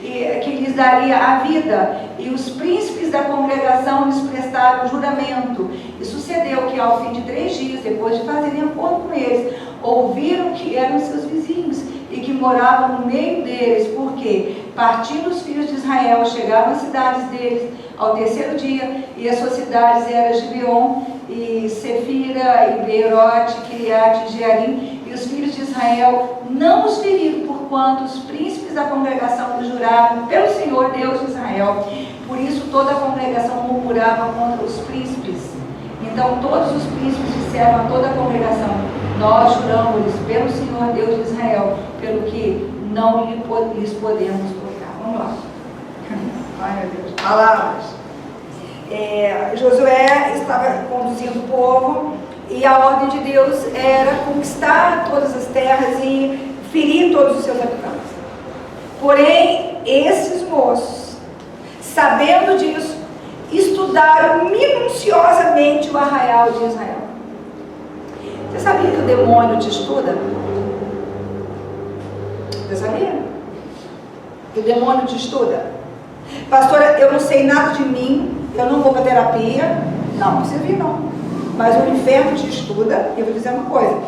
que lhes daria a vida, e os príncipes da congregação lhes prestaram juramento. E sucedeu que ao fim de 3 dias, depois de fazerem acordo com eles, ouviram que eram seus vizinhos, e que moravam no meio deles, porque partindo os filhos de Israel, chegaram às cidades deles ao 3º dia, e as suas cidades eram Gibeon, e Sefira, e Beerote, Kiriate e Jearim, e os filhos de Israel não os feriram, porquanto os príncipes da congregação lhe juraram pelo Senhor Deus de Israel. Por isso toda a congregação murmurava contra os príncipes. Então todos os príncipes disseram a toda a congregação: nós juramos pelo Senhor Deus de Israel, pelo que não lhes podemos tocar. Vamos lá. Ai, meu Deus. Palavras. Josué estava conduzindo o povo, e a ordem de Deus era conquistar todas as terras e ferir todos os seus habitantes. Porém, esses moços, sabendo disso, estudaram minuciosamente o arraial de Israel. Você sabia que o demônio te estuda? Você sabia? Que o demônio te estuda? Pastora, eu não sei nada de mim, eu não vou para terapia. Não precisa vir não. Mas o inferno te estuda, e eu vou dizer uma coisa: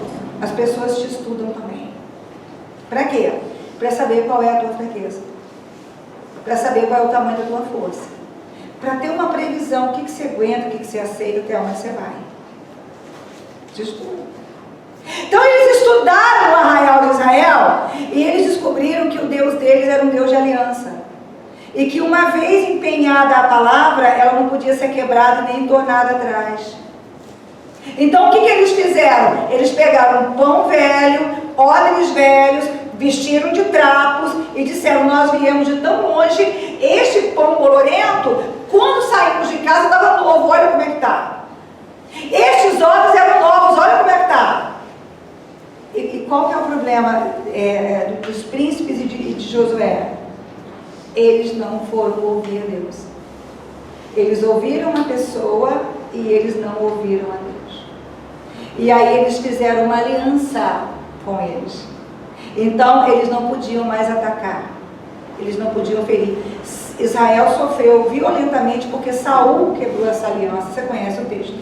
as pessoas te estudam também. Para quê? Para saber qual é a tua fraqueza, para saber qual é o tamanho da tua força, para ter uma previsão, o que você aguenta, o que você aceita, até onde você vai. Te estuda. Então eles estudaram o arraial de Israel, e eles descobriram que o Deus deles era um Deus de aliança, e que uma vez empenhada a palavra, ela não podia ser quebrada nem tornada atrás. Então o que eles fizeram? Eles pegaram pão velho, odres velhos, vestiram de trapos e disseram: nós viemos de tão longe, este pão bolorento, quando saímos de casa estava novo, olha como é que está. Estes odres eram novos, olha como é que está. E qual que é o problema dos príncipes e de Josué? Eles não foram ouvir a Deus. Eles ouviram uma pessoa e eles não ouviram a Deus. E aí eles fizeram uma aliança com eles. Então eles não podiam mais atacar, eles não podiam ferir. Israel sofreu violentamente porque Saul quebrou essa aliança. Você conhece o texto?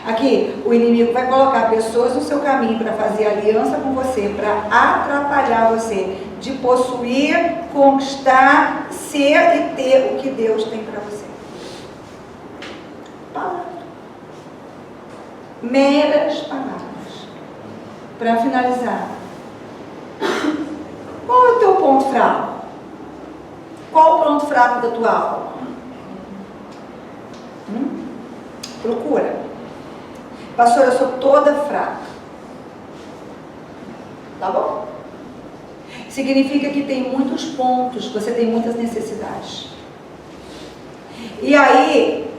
Aqui, o inimigo vai colocar pessoas no seu caminho para fazer aliança com você, para atrapalhar você de possuir, conquistar, ser e ter o que Deus tem para você. Palavra. Meras palavras. Para finalizar, qual é o teu ponto fraco? Qual o ponto fraco da tua alma? Procura. Pastora, eu sou toda fraca. Tá bom? Significa que tem muitos pontos, você tem muitas necessidades. E aí,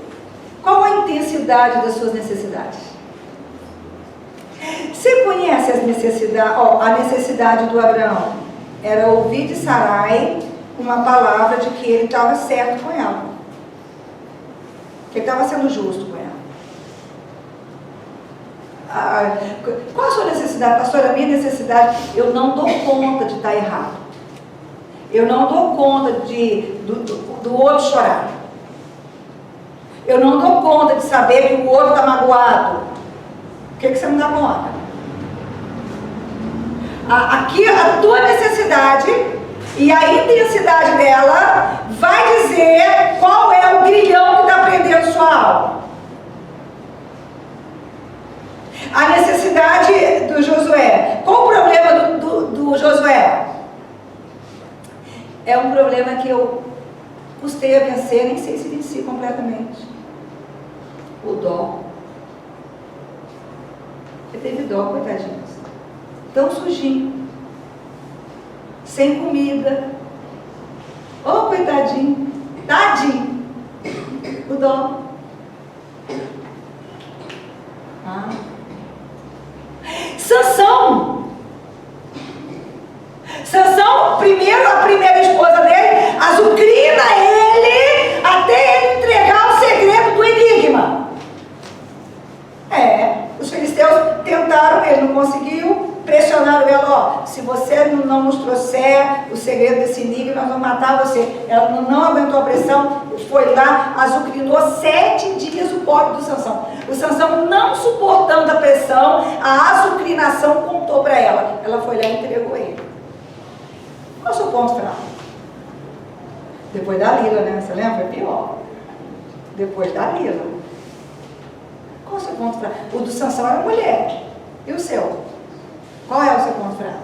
qual a intensidade das suas necessidades? Você conhece as necessidades? A necessidade do Abraão era ouvir de Sarai uma palavra de que ele estava certo com ela, que ele estava sendo justo com ela. Qual a sua necessidade? Pastora, a minha necessidade, eu não dou conta de estar errado. Eu não dou conta do outro chorar. Eu não dou conta de saber que o outro está magoado. O que você não dá conta? Aqui a tua necessidade e a intensidade dela vai dizer qual é o grilhão que está prendendo sua alma. A necessidade do Josué. Qual o problema do Josué? É um problema que eu custei a vencer, nem sei se venci completamente. O dó. Ele teve dó, coitadinho. Tão sujinho. Sem comida. Oh, coitadinho. Tadinho. O dó. Sansão. Sansão, a primeira esposa dele, azucrina ele até ele entregar o segredo do enigma. Os filisteus tentaram, ele não conseguiu, pressionaram ela, se você não nos trouxer o segredo desse enigma, nós vamos matar você. Ela não aguentou a pressão, foi lá, azucrinou 7 dias o pobre do Sansão. O Sansão, não suportando a pressão, a azucrinação contou para ela. Ela foi lá e entregou ele. Qual é o seu ponto fraco? Depois da Lila, né? Você lembra? Foi pior. Depois da Lila. Qual é o seu ponto fraco? O do Sansão era mulher. E o seu? Qual é o seu ponto fraco?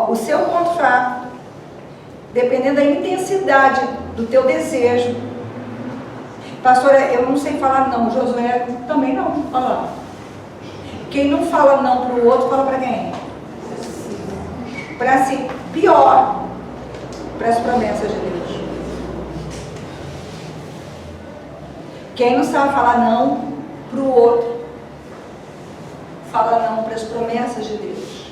O seu ponto fraco, dependendo da intensidade do teu desejo. Pastora, eu não sei falar não. Josué também não fala. Quem não fala não para o outro, fala para quem? Para si. Pior, para as promessas de Deus. Quem não sabe falar não para o outro, fala não para as promessas de Deus.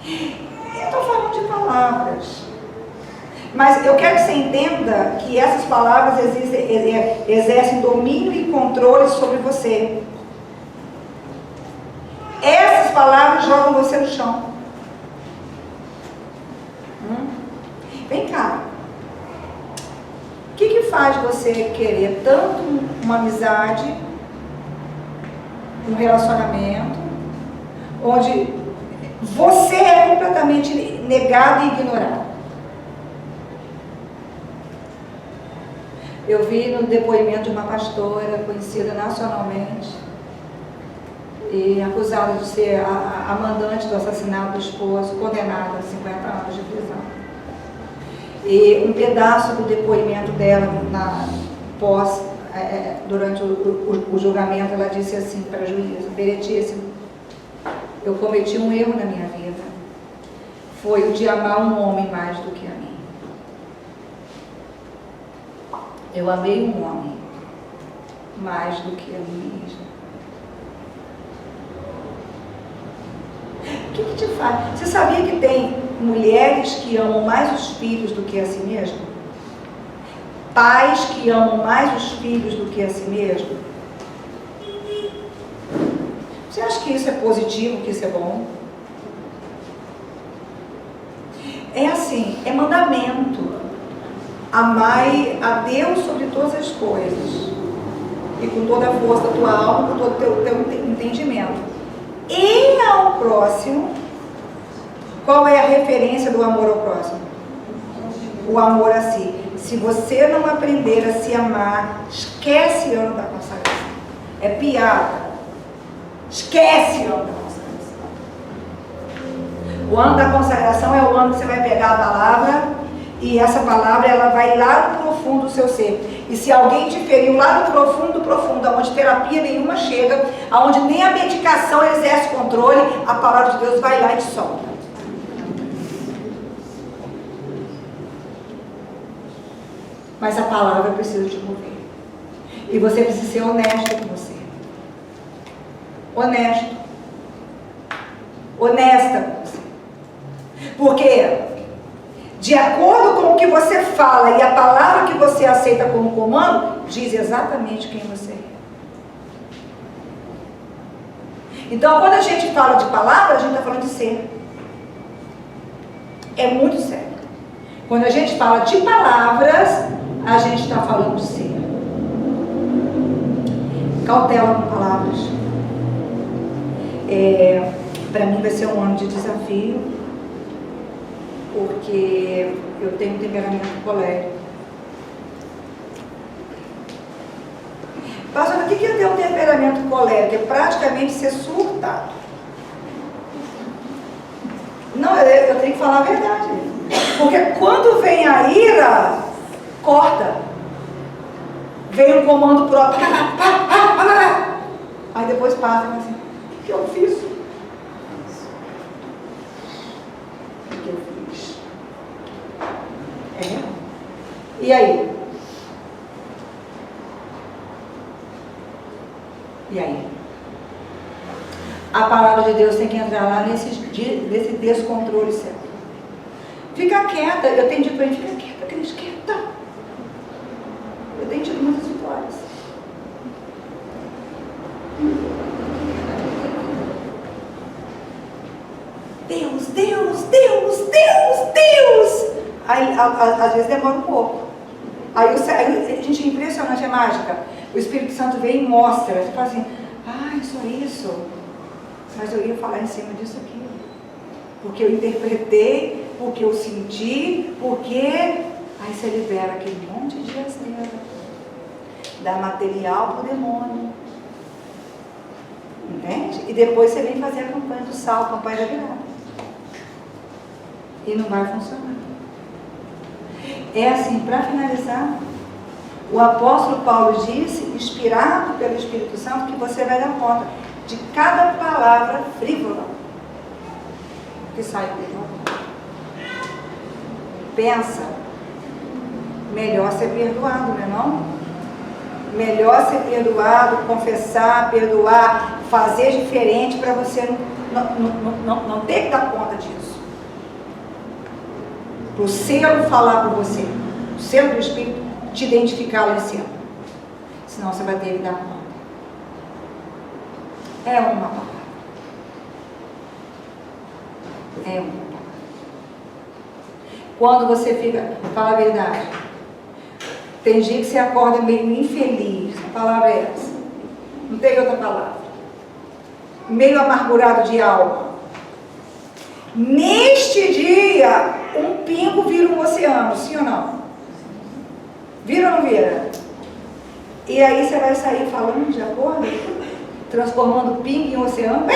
Eu estou falando de palavras. Mas eu quero que você entenda que essas palavras exercem domínio e controle sobre você. Essas palavras jogam você no chão. Vem cá. O que faz você querer tanto uma amizade, um relacionamento, onde você é completamente negado e ignorado? Eu vi no depoimento de uma pastora conhecida nacionalmente e acusada de ser a mandante do assassinato do esposo, condenada a 50 anos de prisão. E um pedaço do depoimento dela durante o julgamento, ela disse assim para a juíza: Beretíssimo, eu cometi um erro na minha vida. Foi o de amar um homem mais do que a mim. Eu amei um homem mais do que a mim mesma. O que te faz? Você sabia que tem mulheres que amam mais os filhos do que a si mesmo? Pais que amam mais os filhos do que a si mesmo? Você acha que isso é positivo, que isso é bom? É assim, é mandamento. Amai a Deus sobre todas as coisas, e com toda a força da tua alma, com todo o teu entendimento. E ao próximo, qual é a referência do amor ao próximo? O amor a si. Se você não aprender a se amar, esquece o ano da consagração. É piada. Esquece o ano da consagração. O ano da consagração é o ano que você vai pegar a palavra, e essa palavra ela vai lá no profundo do seu ser. E se alguém te feriu lá no profundo, onde terapia nenhuma chega, onde nem a medicação exerce controle, a palavra de Deus vai lá e te solta. Mas a palavra precisa te mover. E você precisa ser honesto com você. Honesto. Honesta com você. Porque de acordo com o que você fala e a palavra que você aceita como comando, diz exatamente quem você é. Então, quando a gente fala de palavra, a gente está falando de ser. É muito sério. Quando a gente fala de palavras, a gente está falando de ser. Cautela com palavras. Para mim vai ser um ano de desafio, porque eu tenho um temperamento colérico. temperamento colérico é praticamente ser surtado. Não, eu tenho que falar a verdade. Porque quando vem a ira, corta. Vem um comando próprio. Aí depois passa e assim, o que eu fiz? O que eu fiz? É. E aí? E aí? A palavra de Deus tem que entrar lá nesse descontrole certo. Fica quieta. Eu tenho dito para ele, fica quieta, Cris, quieta. Eu tenho tido muitas vitórias. Deus, Deus, Deus, Deus, Deus. Aí, às vezes demora um pouco. Aí, gente, é impressionante, é mágica. O Espírito Santo vem e mostra. Você fala assim, só isso. Mas eu ia falar em cima disso aqui. Porque eu interpretei, porque eu senti, porque... Aí você libera aquele monte de asneira. Dá material para o demônio. Entende? E depois você vem fazer a campanha do sal, a campanha da virada. E não vai funcionar. É assim, para finalizar, o apóstolo Paulo disse, inspirado pelo Espírito Santo, que você vai dar conta de cada palavra frívola que sai dele. Pensa, melhor ser perdoado, não é não? Melhor ser perdoado, confessar, perdoar, fazer diferente para você não ter que dar conta disso. Para o selo falar para você, o selo do Espírito te identificar lá em cima. Senão você vai ter que dar conta. É uma palavra. É uma palavra. Quando você fica, fala a verdade, tem dia que você acorda meio infeliz, a palavra é essa. Não tem outra palavra. Meio amargurado de alma. Neste dia, um pingo vira um oceano, sim ou não? Vira ou não vira? E aí você vai sair falando de acordo? Transformando o pingo em oceano?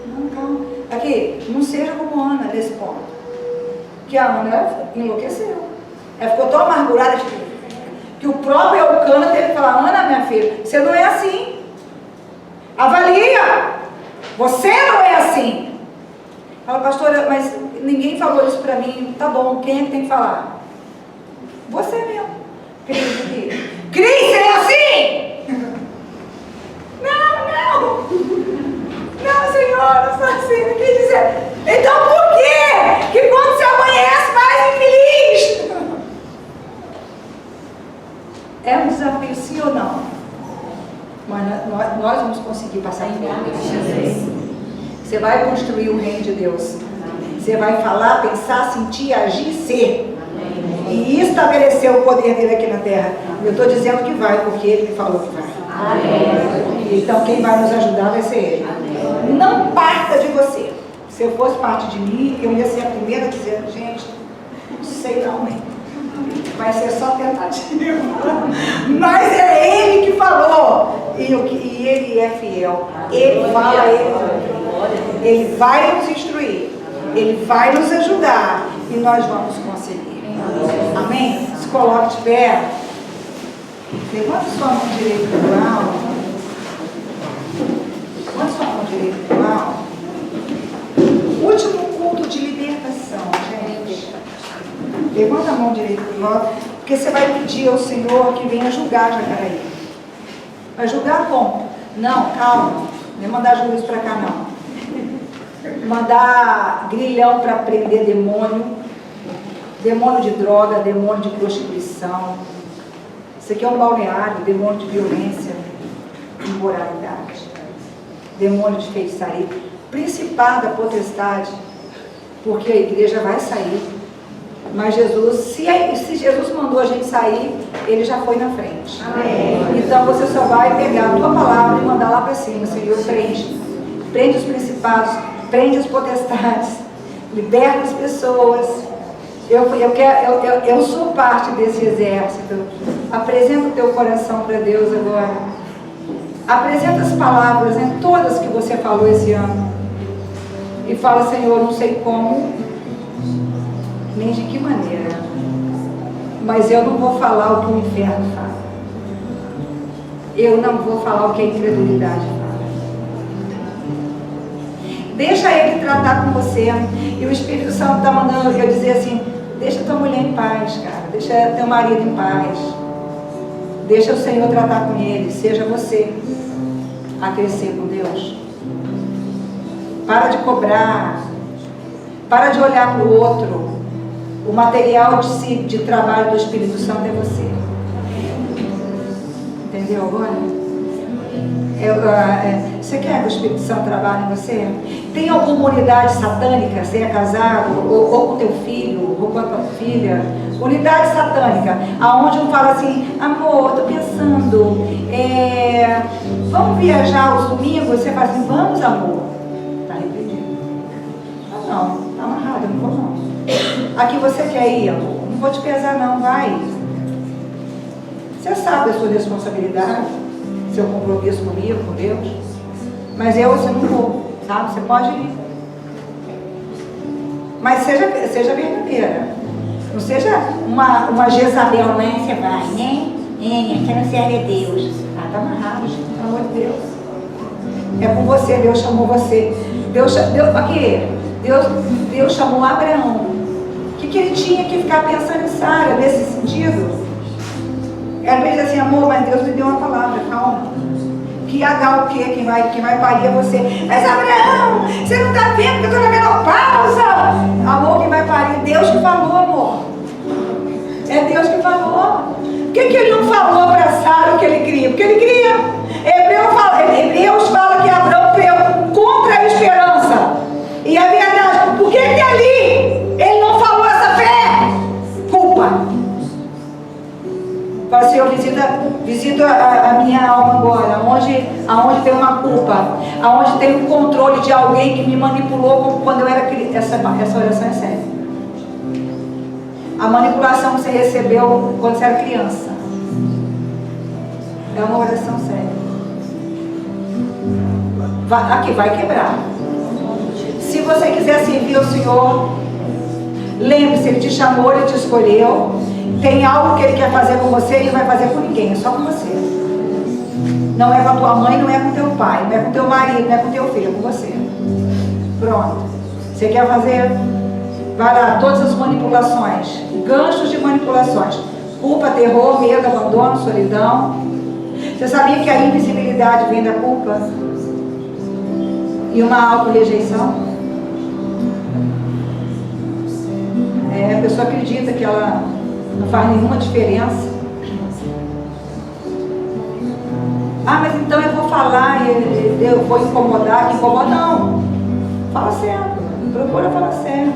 Não, calma. Aqui, não seja como Ana nesse ponto. Que a Ana enlouqueceu. Ela ficou tão amargurada que o próprio Elcana teve que falar, Ana, minha filha, você não é assim. Avalia. Você não é assim. Fala, pastora, mas ninguém falou isso pra mim. Tá bom, quem é que tem que falar? Você mesmo. Cris, Cris, você é assim? Não. Não, senhora, não sou assim. Não quis dizer. Então por quê? Que quando você amanhece mais infeliz? É um desafio, sim ou não? Mas nós vamos conseguir passar por isso. Você vai construir o reino de Deus. Você vai falar, pensar, sentir, agir, ser. E estabelecer o poder dele aqui na terra. Eu estou dizendo que vai, porque ele me falou que vai. Então quem vai nos ajudar vai ser ele. Não parta de você. Se eu fosse parte de mim, eu ia ser a primeira a dizer, gente, não sei não, hein? Vai ser só tentativa. Mas é ele que falou. E ele é fiel. Ele fala, ele vai nos instruir. Ele vai nos ajudar. E nós vamos conseguir. Amém? Se coloque de pé. Levanta sua mão direita para o alto. Levanta sua mão direita para o alto. Último culto de libertação, gente. Levanta a mão direita para o alto. Porque você vai pedir ao Senhor que venha julgar Jacaraí. Vai julgar como? Não, calma. Não é mandar juiz para cá, não. Mandar grilhão para prender demônio. Demônio de droga, demônio de prostituição. Isso aqui é um balneário, demônio de violência, imoralidade. Demônio de feitiçaria. Principado da potestade. Porque a igreja vai sair. Mas Jesus, se Jesus mandou a gente sair, ele já foi na frente. Amém. Então você só vai pegar a tua palavra e mandar lá para cima. Senhor, prende. Prende os principados, prende as potestades, liberta as pessoas. Eu sou parte desse exército. Apresenta o teu coração para Deus agora. Apresenta as palavras, né, todas que você falou esse ano. E fala: Senhor, não sei como, nem de que maneira, mas eu não vou falar o que o inferno fala. Eu não vou falar o que a incredulidade fala. Deixa ele tratar com você. E o Espírito Santo está mandando eu dizer assim: deixa tua mulher em paz, cara. Deixa teu marido em paz. Deixa o Senhor tratar com ele. Seja você a crescer com Deus. Para de cobrar. Para de olhar para o outro. O material de trabalho do Espírito Santo é você. Entendeu agora? Você quer que o Espírito Santo trabalhe em você? Tem alguma unidade satânica? Você é casado, ou com teu filho, ou com a tua filha? Unidade satânica, aonde um fala assim: amor, estou pensando, vamos viajar aos domingos? Você fala assim: vamos, amor. Está repreendido. Não, está amarrado, eu não vou não. Aqui você quer ir, amor? Não vou te pesar não, vai. Você sabe a sua responsabilidade, seu compromisso comigo, com Deus. Mas você não vou, sabe? Você pode ir. Mas seja verdadeira. Não seja uma Jezabel, né? Você vai, né? Você não serve a Deus. Tá amarrado, gente, pelo amor de Deus. É com você, Deus chamou você. Deus chamou Abraão. O que ele tinha que ficar pensando em Sara nesse sentido? Às vezes assim: amor, mas Deus me deu uma palavra, calma. Que H o quê? Quem vai parir é você. Mas Abraão, você não está vendo que eu estou na menopausa? Amor, quem vai parir? Deus que falou, amor. É Deus que falou. Por que ele não falou para Sara o que ele queria? Porque ele queria. Hebreus fala que Abraão creu contra a esperança. E a verdade, por que ali ele não falou essa fé? Culpa. Fala assim: eu visito a minha alma agora, aonde tem uma culpa, aonde tem um controle de alguém que me manipulou quando eu era criança. Essa oração é séria. A manipulação que você recebeu quando você era criança é uma oração séria. Aqui vai quebrar. Se você quiser servir ao Senhor, lembre-se: Ele te chamou, Ele te escolheu. Tem algo que Ele quer fazer com você, Ele vai fazer com ninguém, é só com você. Não é com a tua mãe, não é com teu pai, não é com teu marido, não é com teu filho, é com você. Pronto. Você quer fazer? Vai lá, todas as manipulações, ganchos de manipulações: culpa, terror, medo, abandono, solidão. Você sabia que a invisibilidade vem da culpa? E uma auto-rejeição? A pessoa acredita que ela não faz nenhuma diferença. Ah, mas então eu vou falar e eu vou incomodar, não. Fala certo, procura falar certo.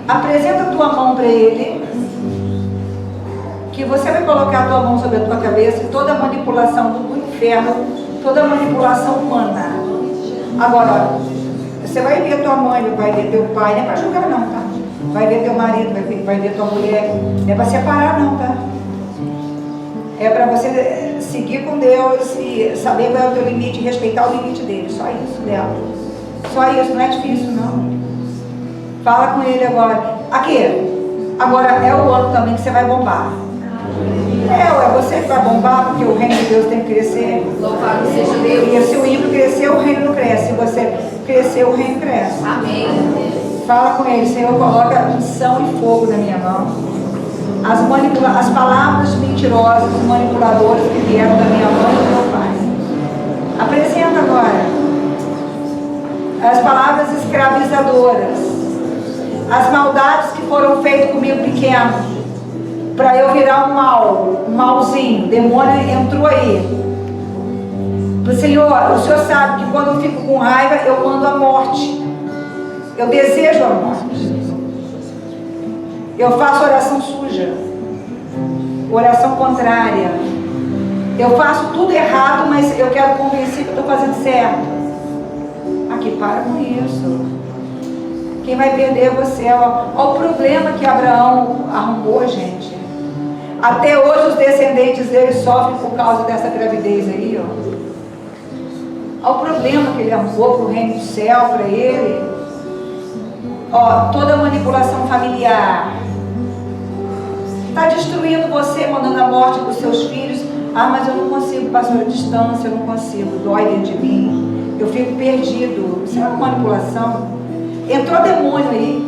Apresenta a tua mão para Ele, que você vai colocar a tua mão sobre a tua cabeça e toda a manipulação do inferno, toda a manipulação humana. Agora, você vai ver tua mãe, vai ver teu pai, não é para julgar não, tá? Vai ver teu marido, vai ver tua mulher, não é para separar não, tá? É para você seguir com Deus e saber qual é o teu limite, respeitar o limite dele, só isso dela. Só isso, não é difícil não. Fala com ele agora. Aqui, agora é o ano também que você vai bombar. É você que vai bombar, porque o reino de Deus tem que crescer. Louvado seja Deus. E se o ímpio crescer, o reino não cresce. Se você crescer, o reino cresce. Amém. Fala com ele: Senhor, coloca unção e fogo na minha mão. As palavras mentirosas, manipuladoras que vieram da minha mãe e do meu pai. Apresenta agora. As palavras escravizadoras. As maldades que foram feitas comigo pequeno, para eu virar um malzinho. Demônio entrou aí. Senhor, o Senhor sabe que quando eu fico com raiva, eu mando a morte. Eu desejo a morte. Eu faço oração suja, oração contrária. Eu faço tudo errado, mas eu quero convencer que eu estou fazendo certo. Aqui, para com isso. Quem vai perder é você. Olha o problema que Abraão arrumou, gente. Até hoje os descendentes dele sofrem por causa dessa gravidez aí, ó. Olha o problema que ele arrumou para o reino do céu, para ele. Ó, toda manipulação familiar. Está destruindo você, mandando a morte para os seus filhos. Ah, mas eu não consigo, pastor, a distância, eu não consigo, dói dentro de mim. Eu fico perdido. Isso é uma manipulação. Entrou demônio aí.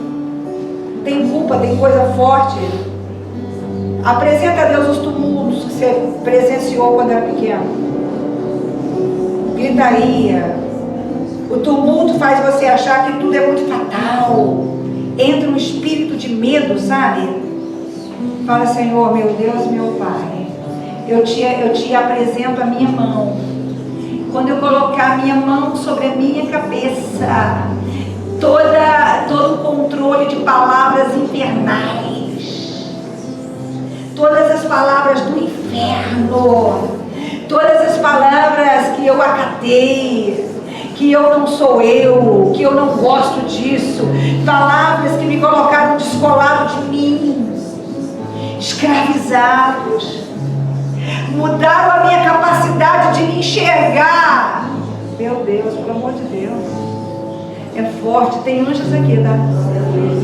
Tem culpa, tem coisa forte. Apresenta a Deus os tumultos que você presenciou quando era pequeno. Gritaria. O tumulto faz você achar que tudo é muito fatal. Entra um espírito de medo, sabe? Fala, Senhor, meu Deus, meu Pai, eu te apresento a minha mão. Quando eu colocar a minha mão sobre a minha cabeça, todo o controle de palavras infernais, todas as palavras do inferno, todas as palavras que eu acatei, que eu não sou eu, que eu não gosto disso, palavras que me colocaram descolado de mim, escravizados, mudaram a minha capacidade de me enxergar. Meu Deus, pelo amor de Deus, é forte. Tem anjos aqui, tá?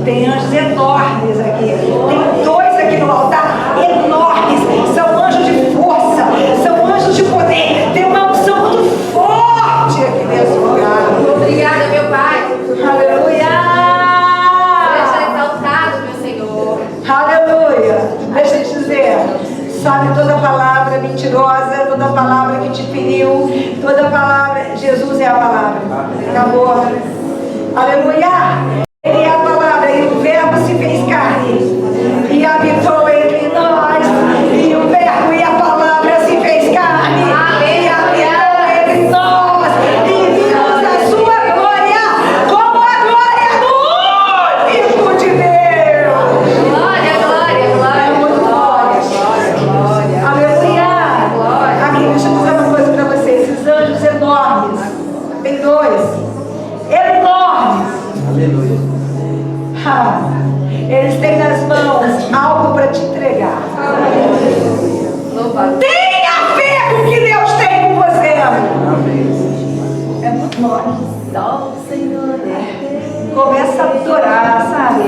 Tem anjos enormes aqui. Tem 2 aqui no altar, enormes. São anjos de força, são anjos de poder. Tem uma unção muito forte aqui nesse lugar. Obrigada, meu Pai. Aleluia. Seja exaltado, meu Senhor. Aleluia. Deixa eu te dizer, sabe, toda palavra mentirosa, toda palavra que te feriu, toda palavra, Jesus é a palavra. Acabou. Aleluia. Ele é a palavra, e o verbo se fez carne e habitou entre nós, e o verbo e a palavra se fez carne e habitou entre nós, e vimos a sua glória como a glória do único de Deus. Glória, glória, glória, glória. Aleluia. Aqui, deixa eu dizer uma coisa para vocês. Esses anjos enormes, tem 2 enormes. Aleluia. Eles têm nas mãos algo para te entregar. Louvado. Tem a ver com o que Deus tem com você. É muito forte. Só o Senhor é. Começa a adorar, sabe?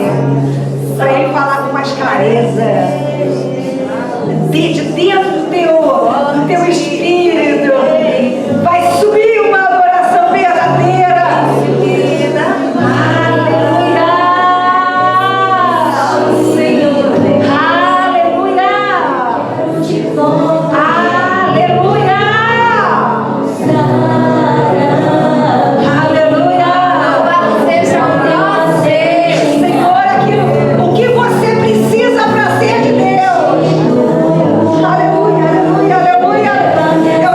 Para ele falar com mais clareza. De dentro do teu espírito vai subir uma adoração verdadeira. Aleluia. Senhor. Aleluia. Aleluia. Aleluia. Louvado seja o nosso Deus. Senhor, aquilo, o que você precisa para ser de Deus. Aleluia, aleluia, aleluia. Eu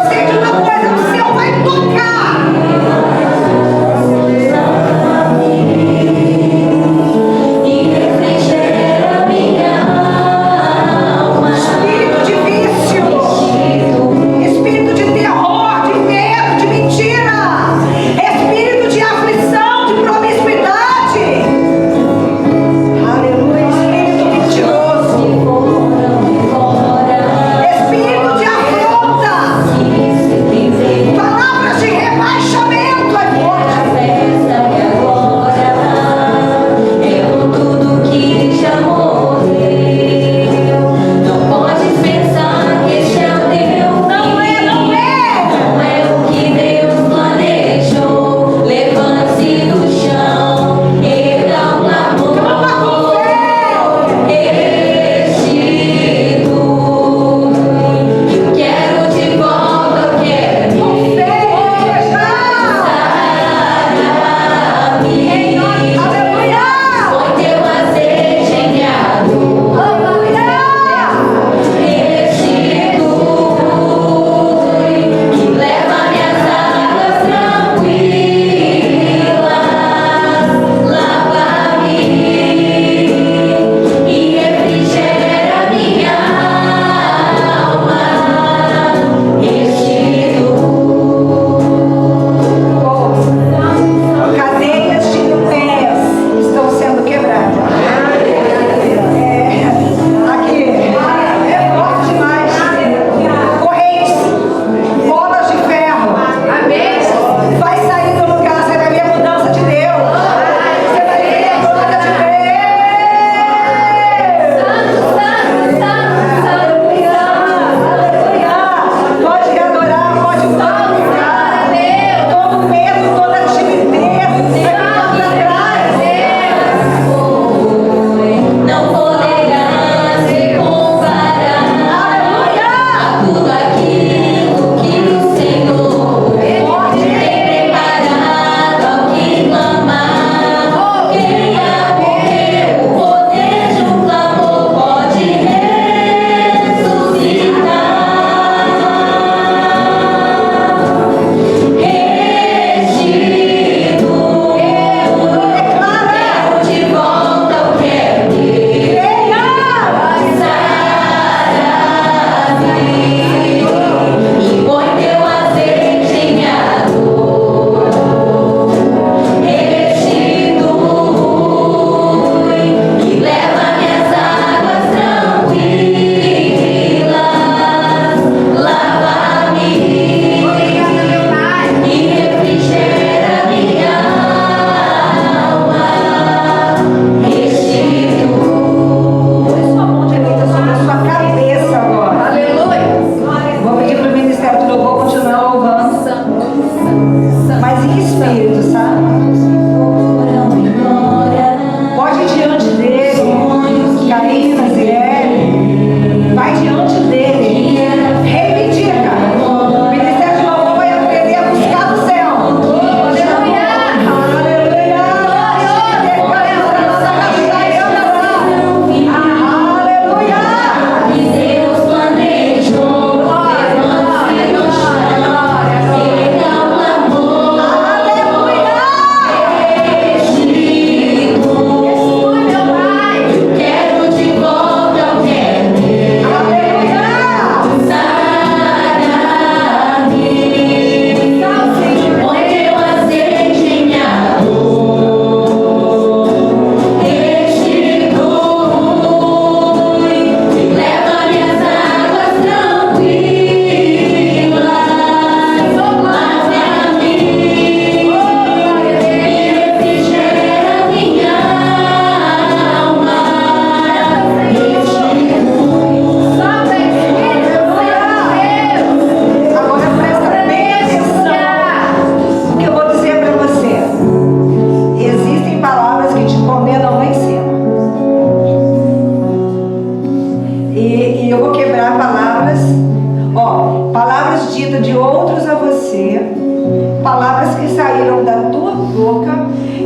palavras que saíram da tua boca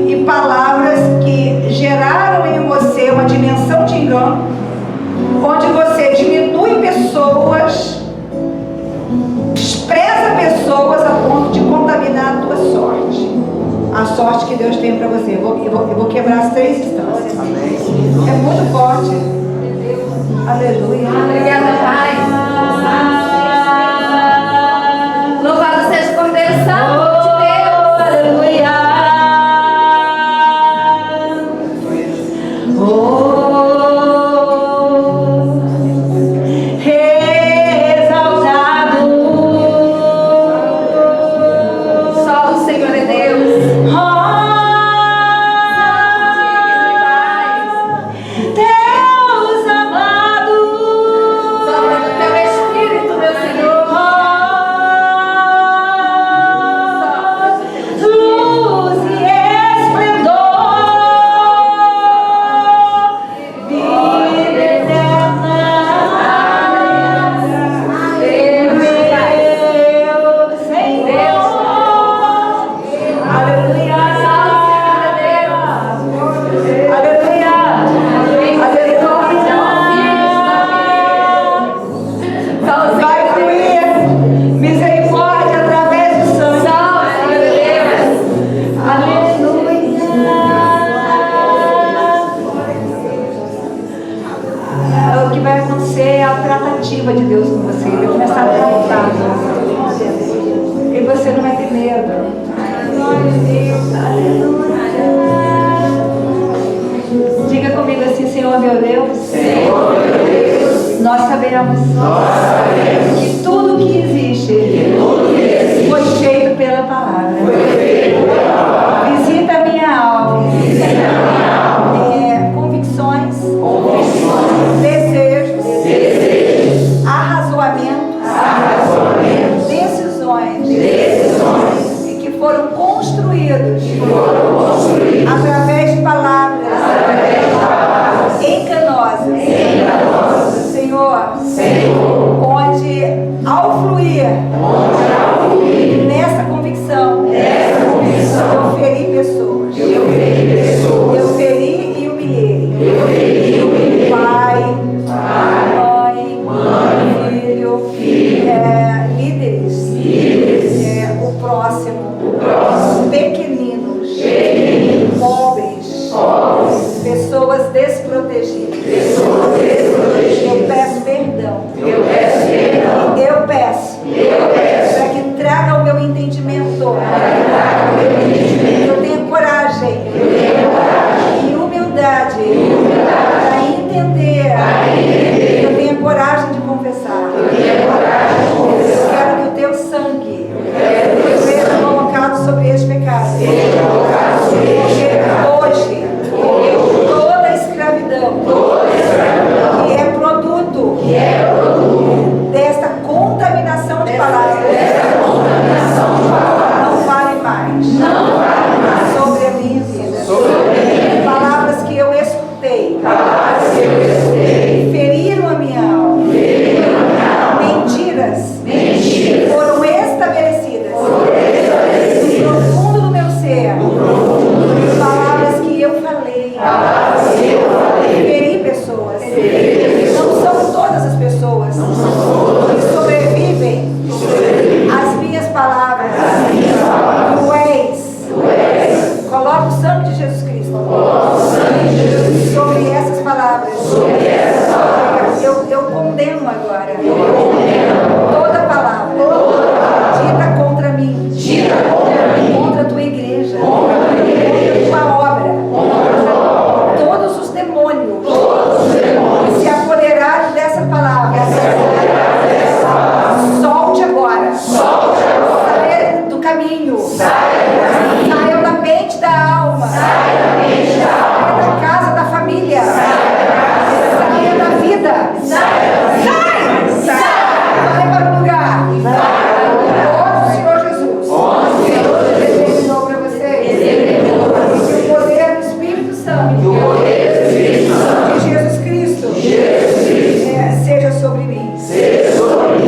e palavras que geraram em você uma dimensão de engano, onde você diminui pessoas, despreza pessoas a ponto de contaminar a tua sorte, a sorte que Deus tem para você. Eu vou quebrar as 3 instâncias. É muito forte. Aleluia. Obrigada, Pai. Louvado seja o Cordeiro Santo de Deus. Aleluia. Exaltado. Só o Senhor é Deus. Deus amado. Sombra do teu Espírito, meu Senhor. Luz e esplendor, vida eterna, meu Senhor, aleluia, aleluia, vai fluir misericórdia através do sangue. Aleluia. O que vai acontecer é a tratativa de Deus com você. Ele vai começar a tratar. E você não vai ter medo. Aleluia. Diga comigo assim: Senhor meu Deus, nós sabemos que tudo que existe foi feito pela palavra. Visita a minha alma. Convicções, desejos, arrazoamentos, decisões e que foram construídos através de palavras enganosas. Senhor, onde ao fluir nessa convicção, eu feri pessoas, eu feri e humilhei. Pai, mãe, filho, líderes, o próximo, pequeninos, pobres, pessoas desprotegidas. Eu peço perdão. Eu peço para que traga o meu entendimento. Eu tenho coragem e humildade para entender. Eu tenho coragem de confessar. Eu quero que o teu sangue seja colocado sobre este pecado. Hoje, toda escravidão que é produto desta contaminação de palavras não vale mais sobre a minha vida. Palavras que eu escutei feriram a minha alma. Mentiras foram estabelecidas no profundo do meu ser. Palavras que eu falei feri pessoas. Não são todas as pessoas que sobrevivem às minhas palavras. Tu és. Coloca o sangue de Jesus Cristo sobre essas palavras. Eu condeno agora toda palavra dita contra mim, contra a tua igreja, contra a tua obra. Todos os demônios que se apoderaram dessa palavra, solte agora. Saia do caminho. Saia da mente, da alma. Saia da casa, da família. Saia da vida. Sai! Vai para o lugar. Onde o Senhor Jesus determinou para você. Que o poder do Espírito Santo de Jesus Cristo seja sobre mim.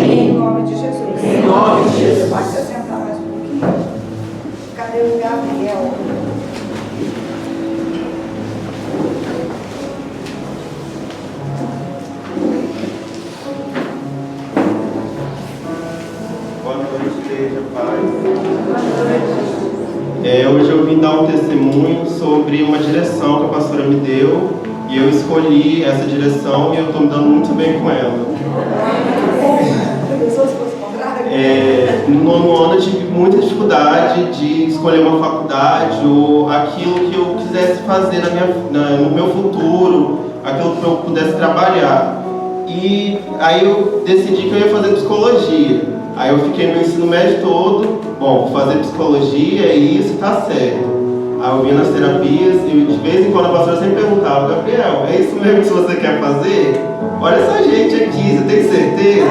Em nome de Jesus. Pode se sentar mais um pouquinho. Cadê o Gabriel? Boa noite, igreja, paz. Hoje eu vim dar um testemunho sobre uma direção que a pastora me deu e eu escolhi essa direção e eu estou me dando muito bem com ela. No nono ano eu tive muita dificuldade de escolher uma faculdade ou aquilo que eu quisesse fazer no meu futuro, aquilo que eu pudesse trabalhar. E aí eu decidi que eu ia fazer psicologia. Aí eu fiquei no ensino médio todo, bom, vou fazer psicologia e isso tá certo. Aí eu vinha nas terapias e de vez em quando a pastora sempre perguntava: Gabriel, é isso mesmo que você quer fazer? Olha essa gente aqui, você tem certeza?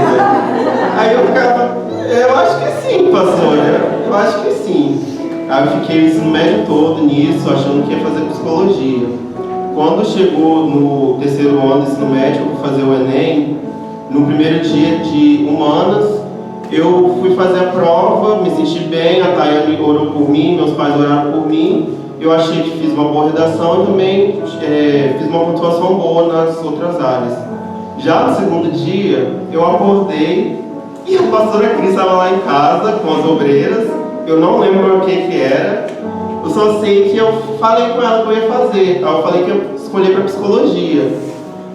Aí eu ficava, eu acho que sim, pastora, eu acho que sim. Aí eu fiquei o ensino médio todo nisso, achando que ia fazer psicologia. Quando chegou no terceiro ano do ensino médio, eu fui fazer o Enem, no primeiro dia de humanas, eu fui fazer a prova, me senti bem, a Tayane orou por mim, meus pais oraram por mim, eu achei que fiz uma boa redação e também fiz uma pontuação boa nas outras áreas. Já no segundo dia, eu acordei e a pastora Cris estava lá em casa com as obreiras, eu não lembro o que era, eu só sei que eu falei com ela que eu ia fazer, aí eu falei que eu escolhi para psicologia.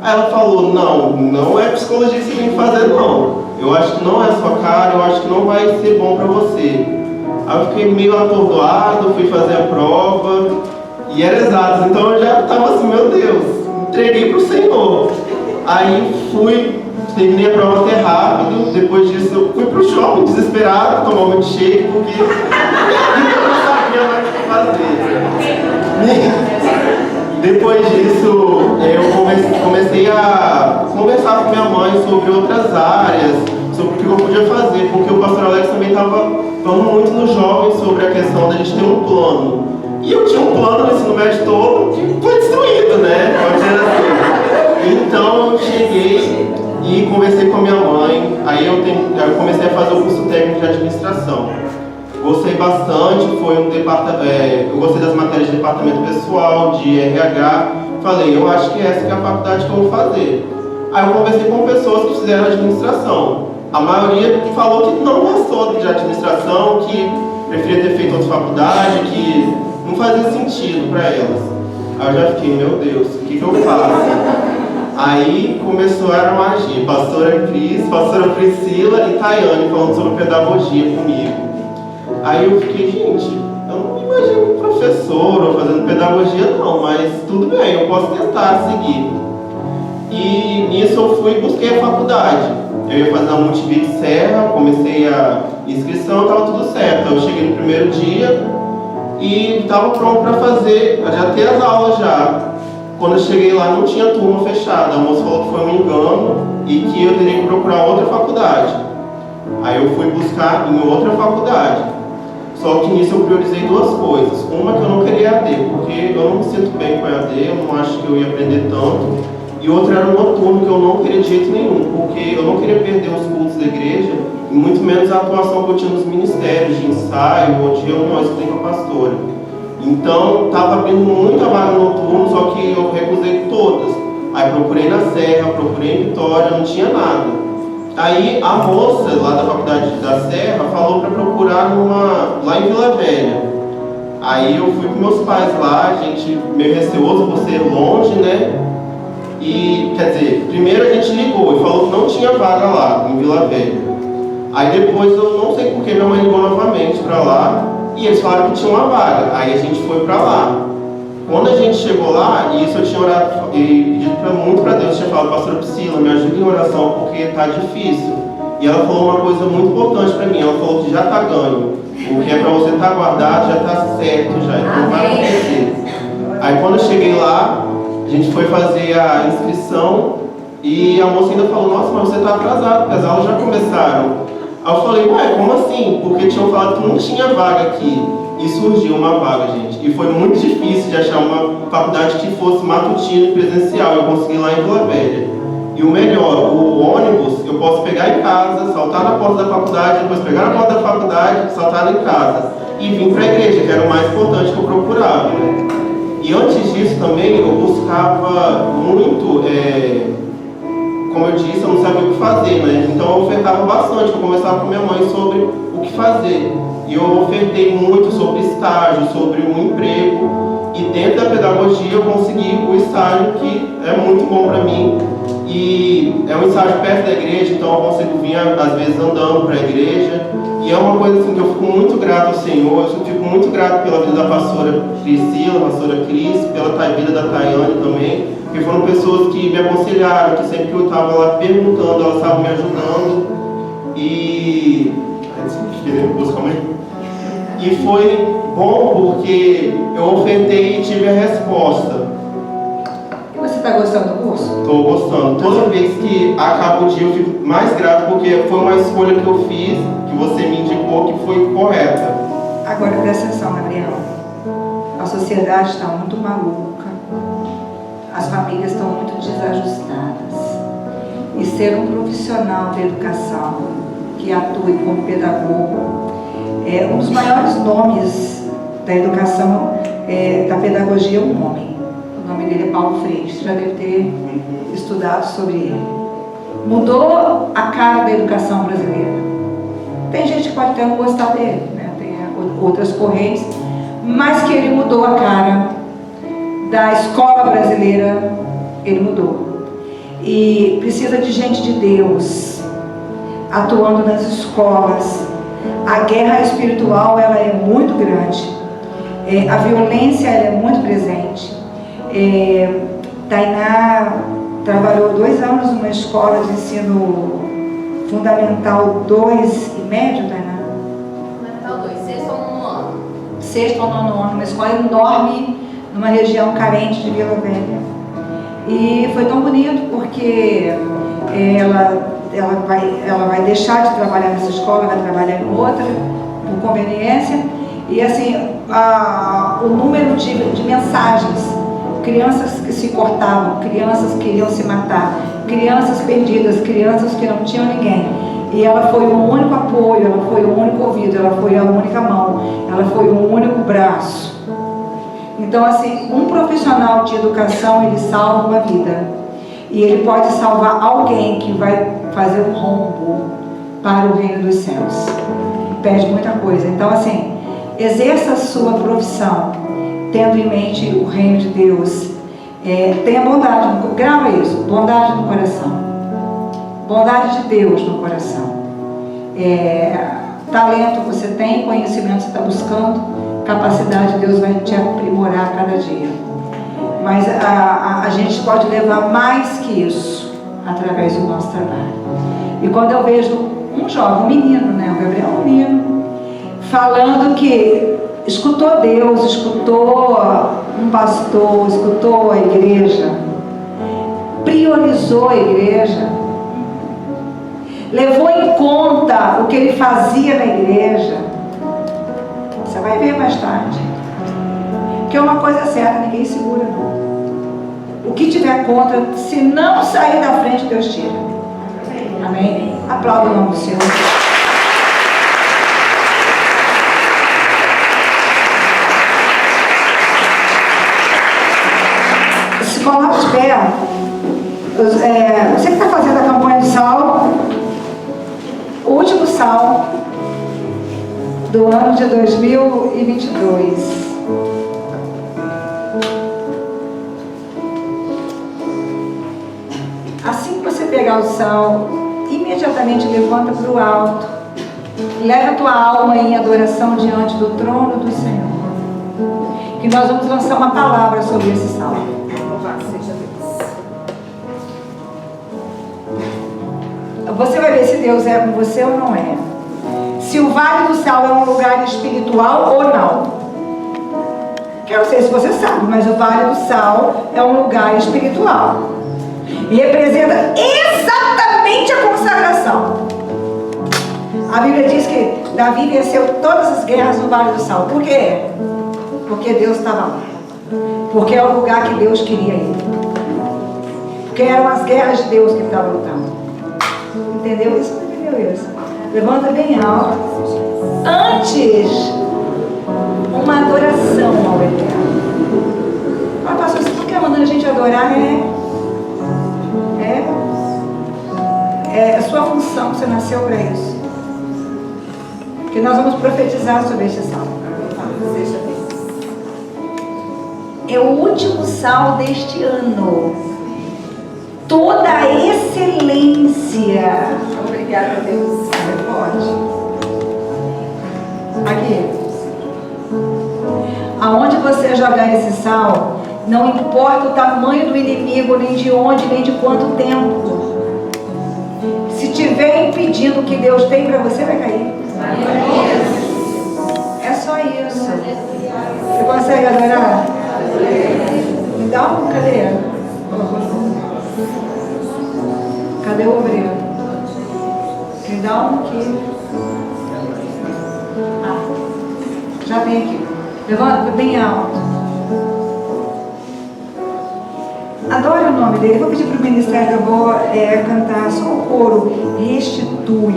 Aí ela falou: não é psicologia que você tem que fazer não. Eu acho que não é a sua cara, eu acho que não vai ser bom pra você. Aí eu fiquei meio atordoado, fui fazer a prova, e era exato, então eu já tava assim, meu Deus, entreguei pro Senhor. Aí terminei a prova até rápido, depois disso eu fui pro shopping desesperado, tomar um milkshake, porque eu não sabia mais o que fazer. Depois disso, eu comecei a conversar com minha mãe sobre outras áreas, sobre o que eu podia fazer, porque o pastor Alex também estava falando muito nos jovens sobre a questão da gente ter um plano. E eu tinha um plano no ensino médio todo que foi destruído, né? Pode dizer assim. Então eu cheguei e conversei com a minha mãe, aí eu comecei a fazer o curso técnico de administração. Gostei bastante, eu gostei das matérias de departamento pessoal, de RH. Falei, eu acho que essa que é a faculdade que eu vou fazer. Aí eu conversei com pessoas que fizeram administração. A maioria falou que não gostou de administração, que preferia ter feito outra faculdade, que não fazia sentido para elas. Aí eu já fiquei, meu Deus, o que eu faço? Aí começaram a agir, pastora Cris, pastora Priscila e Tayane falando sobre pedagogia comigo. Aí eu fiquei, gente, eu não me imagino professor ou fazendo pedagogia não, mas tudo bem, eu posso tentar seguir. E nisso eu busquei a faculdade. Eu ia fazer a Multivic Serra, comecei a inscrição, estava tudo certo. Eu cheguei no primeiro dia e estava pronto para fazer, já ter as aulas já. Quando eu cheguei lá não tinha turma fechada, a moça falou que foi um engano e que eu teria que procurar outra faculdade. Aí eu fui buscar em outra faculdade. Só que nisso eu priorizei duas coisas. Uma que eu não queria AD, porque eu não me sinto bem com AD, eu não acho que eu ia aprender tanto. E outra era um noturno que eu não queria de jeito nenhum, porque eu não queria perder os cultos da igreja, e muito menos a atuação que eu tinha nos ministérios de ensaio ou de reuniões que tem com a pastora. Então, estava abrindo muita vaga no noturno, só que eu recusei todas. Aí procurei na Serra, procurei em Vitória, não tinha nada. Aí a moça lá da faculdade da Serra falou para procurar lá em Vila Velha. Aí eu fui com meus pais lá, a gente meio receoso por ser longe, né? E, quer dizer, primeiro a gente ligou e falou que não tinha vaga lá, em Vila Velha. Aí depois eu não sei porque minha mãe ligou novamente para lá e eles falaram que tinha uma vaga. Aí a gente foi para lá. Quando a gente chegou lá, e isso eu tinha orado e pedido muito para Deus, eu tinha falado: pastora Priscila, me ajuda em oração porque tá difícil. E ela falou uma coisa muito importante para mim, ela falou que já tá ganho. O que é para você estar guardado já tá certo já, então vai acontecer. Aí quando eu cheguei lá, a gente foi fazer a inscrição e a moça ainda falou: nossa, mas você tá atrasado, porque as aulas já começaram. Aí eu falei: ué, como assim? Porque tinham falado que não tinha vaga aqui. E surgiu uma vaga, gente. E foi muito difícil de achar uma faculdade que fosse matutino e presencial. Eu consegui lá em Vila Velha. E o melhor, o ônibus eu posso pegar em casa, saltar na porta da faculdade, depois pegar na porta da faculdade e saltar em casa. e vim para a igreja, que era o mais importante que eu procurava, né? E antes disso também eu buscava muito, como eu disse, eu não sabia o que fazer, né? Então eu ofertava bastante, eu conversava com minha mãe sobre o que fazer. E eu ofertei muito sobre estágio, sobre um emprego. E dentro da pedagogia eu consegui o estágio, que é muito bom para mim. E é um estágio perto da igreja, então eu consigo vir às vezes andando para a igreja. E é uma coisa assim que eu fico muito grato ao Senhor, eu fico muito grato pela vida da pastora Priscila, pastora Cris, pela vida da Tayane também, porque foram pessoas que me aconselharam, que sempre que eu estava lá perguntando, elas estavam me ajudando. E foi bom porque eu ofertei e tive a resposta. E você está gostando do curso? Estou gostando. Toda vez que acaba o dia eu fico mais grato porque foi uma escolha que eu fiz, que você me indicou que foi correta. Agora presta atenção, Gabriel. A sociedade está muito maluca. As famílias estão muito desajustadas. E ser um profissional da educação que atue como pedagogo é um dos maiores nomes da educação, da pedagogia, é um homem. O nome dele é Paulo Freire. Você já deve ter estudado sobre ele. Mudou a cara da educação brasileira. Tem gente que pode até não gostar dele, né? Tem outras correntes, mas que ele mudou a cara da escola brasileira, ele mudou. E precisa de gente de Deus atuando nas escolas. A guerra espiritual, ela é muito grande. A violência, ela é muito presente. Tainá trabalhou 2 anos numa escola de ensino fundamental 2 e médio, Tainá? Fundamental 2, sexto ou nono ano. Sexto ou nono ano, uma escola enorme, numa região carente de Vila Velha. E foi tão bonito porque ela vai deixar de trabalhar nessa escola, vai trabalhar em outra, por conveniência. E assim, o número de mensagens, crianças que se cortavam, crianças que queriam se matar, crianças perdidas, crianças que não tinham ninguém. E ela foi o único apoio, ela foi o único ouvido, ela foi a única mão, ela foi o único braço. Então assim, um profissional de educação, ele salva uma vida. E ele pode salvar alguém que vai fazer um rombo para o reino dos céus. Pede muita coisa. Então assim, exerça a sua profissão, tendo em mente o reino de Deus. Tenha bondade, grava isso, bondade no coração. Bondade de Deus no coração. Talento você tem, conhecimento você está buscando, capacidade Deus vai te aprimorar a cada dia. Mas a gente pode levar mais que isso através do nosso trabalho. E quando eu vejo um jovem, um menino, né, o Gabriel é um menino, falando que escutou Deus, escutou um pastor, escutou a igreja, priorizou a igreja, levou em conta o que ele fazia na igreja, você vai ver mais tarde. Que é uma coisa certa, ninguém segura não. O que tiver contra, se não sair da frente, Deus tira. Amém? Aplauda o nome do Senhor. Se coloca de pé. Você que está fazendo a campanha de sal, o último sal do ano de 2022. Assim que você pegar o sal, imediatamente levanta para o alto, leva a tua alma em adoração diante do trono do Senhor, que nós vamos lançar uma palavra sobre esse sal. Louvado seja Deus. Você vai ver se Deus é com você ou não é. Se o Vale do Sal é um lugar espiritual ou não. Que eu não sei se você sabe, mas o Vale do Sal é um lugar espiritual. E representa exatamente a consagração. A Bíblia diz que Davi venceu todas as guerras no Vale do Sal. Por quê? Porque Deus estava lá. Porque é o lugar que Deus queria ir. Porque eram as guerras de Deus que ele estava lutando. Entendeu isso? Não entendeu isso? Levanta bem alto. Antes quando a gente adorar é a sua função, você nasceu para isso. Porque nós vamos profetizar sobre este salmo. É o último salmo deste ano. Toda a excelência. Obrigada, Deus. Você pode. Aqui. Aonde você jogar esse sal, não importa o tamanho do inimigo, nem de onde, nem de quanto tempo. Se tiver impedindo o que Deus tem para você, vai cair. É só isso. Você consegue adorar? Me dá um, cadê? Cadê o obreiro? Me dá um aqui. Já vem aqui. Levanta bem alto. Adoro o nome dele. Vou pedir para o ministério, eu vou cantar só o coro. Restitui.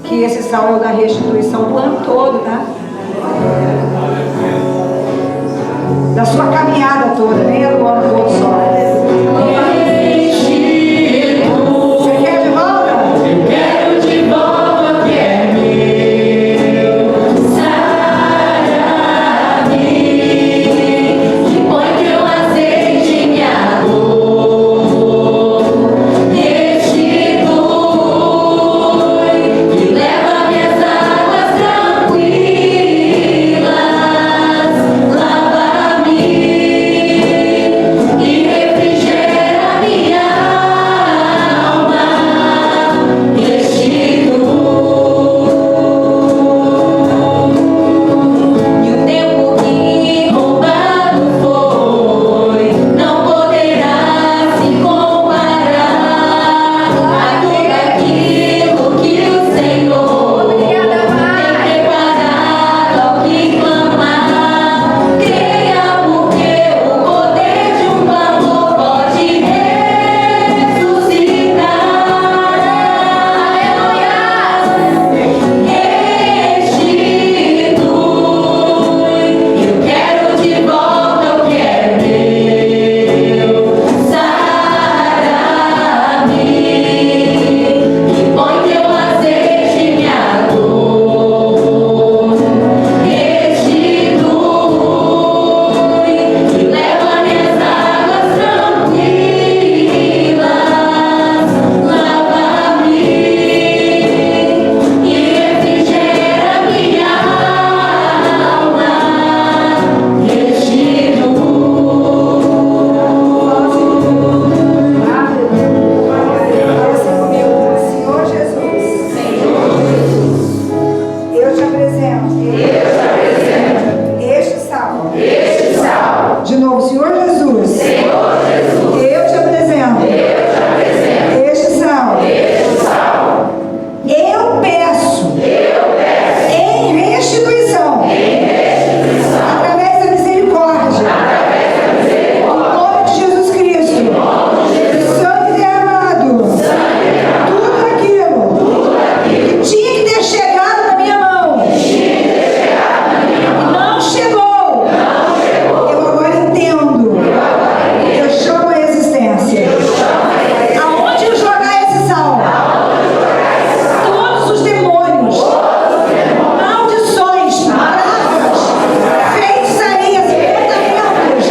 Que esse salmo é o da restituição do ano todo, tá? Da sua caminhada toda, nem é do ano todo só. Você quer de volta? Eu quero de volta o que é meu. Sara-me, que põe teu azeite em minha dor. Restitui, que leva minhas águas tranquilas. Lava-me e refrigera minha alma. Restitui. E o tempo que roubado foi não poderá se comparar a tudo aquilo que o Senhor tem preparado ao que clamar. Creia, porque o poder de um clamor pode ressuscitar. Aleluia! Restitui. Eu quero de volta o que é meu. Sara-me, que põe teu azeite em minha dor. Restitui, que leva minhas águas tranquilas. Lava-me e refrigera minha alma. Restitui. Fala comigo. Senhor Jesus. Eu te apresento. Este salmo. De novo, Senhor Jesus. Eu te apresento. Este salmo. Eu peço. Em restituição. Através da misericórdia. No nome de Jesus Cristo. Sangue derramado. Tudo aquilo que tinha que ter chegado na minha mão. Não chegou. Eu agora entendo. Eu chamo a existência. Aonde eu jogar esse sal? Todos os demônios, maldições, pragas, feitiçarias, encantamentos,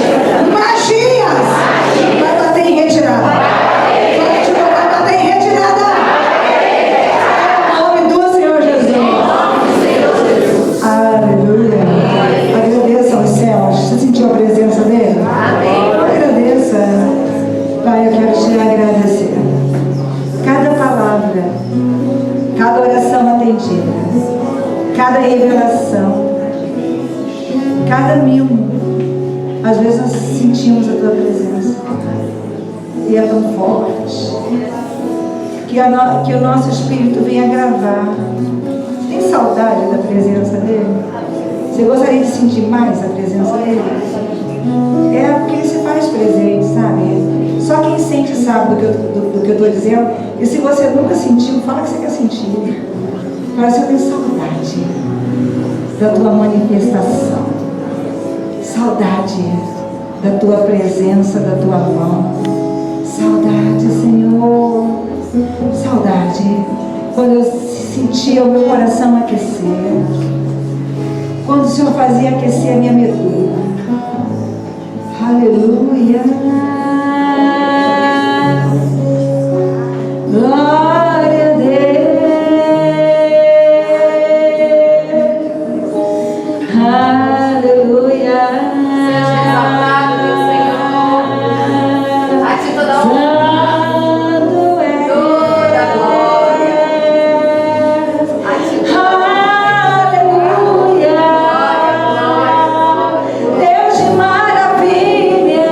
magias, vai bater em retirada. Vai bater em retirada. Em nome do Senhor Jesus. Aleluia. Agradeça aos céus. Você sentiu a presença dele? Agradeça. Pai, eu quero te agradecer. Cada palavra, cada oração atendida, cada revelação, cada mimo. Às vezes nós sentimos a tua presença. E é tão forte. Que o nosso espírito venha gravar. Tem saudade da presença dele? Você gostaria de sentir mais a presença dele? É porque ele se faz presente, sabe? Só quem sente sabe do que eu estou dizendo. E se você nunca sentiu, fala que você quer sentir. Fala assim, eu tenho saudade da tua manifestação. Saudade. da tua presença, da tua mão. Saudade, Senhor. Saudade. Quando eu sentia o meu coração aquecer. Quando o Senhor fazia aquecer a minha medula. Aleluia. Glória a Deus. Aleluia. Seja exaltado, meu Senhor. A ti toda honra. Toda glória. A ti toda Aleluia. Deus de maravilhas,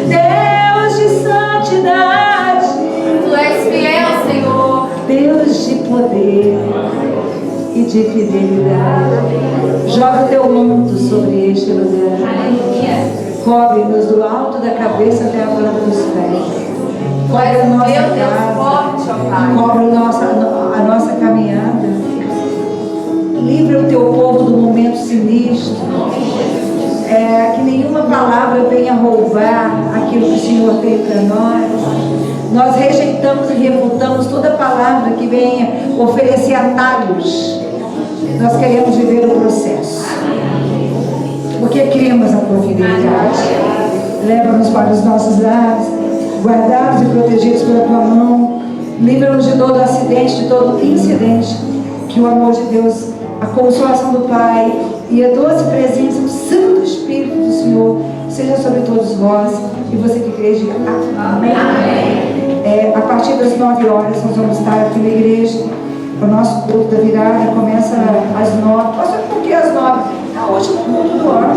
Deus de santidade, Tu és fiel, Senhor. Deus de poder e de fidelidade. Joga o teu manto sobre este lugar. Aleluia. Cobre-nos do alto da cabeça até a planta dos pés. Cobre a nossa Meu Deus casa. forte, ó Pai. Cobre a nossa caminhada. Livra o teu povo do momento sinistro. Que nenhuma palavra venha roubar aquilo que o Senhor tem para nós. Nós rejeitamos e refutamos toda palavra que venha oferecer atalhos. Nós queremos viver o processo. Porque cremos na tua fidelidade. Leva-nos para os nossos lares, guardados e protegidos pela tua mão. Livra-nos de todo acidente, de todo incidente. Que o amor de Deus, a consolação do Pai e a doce presença do Santo Espírito do Senhor seja sobre todos vós. E você que crê, diga amém. A partir das 9 horas nós vamos estar aqui na igreja. O nosso culto da virada começa às 9. Pastor, por que às 9? É o último culto do ano.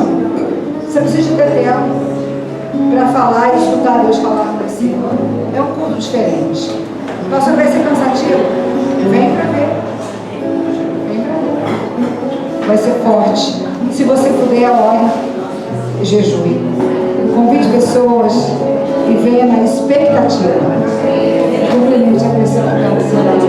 Você precisa de ter tempo para falar e escutar Deus falar para si. É um culto diferente. Pastor, vai ser cansativo? Vem para ver. Vai ser forte. Se você puder, ore e jejue. Convide pessoas e venha na expectativa. Cumprimente a pessoa que está do seu lado.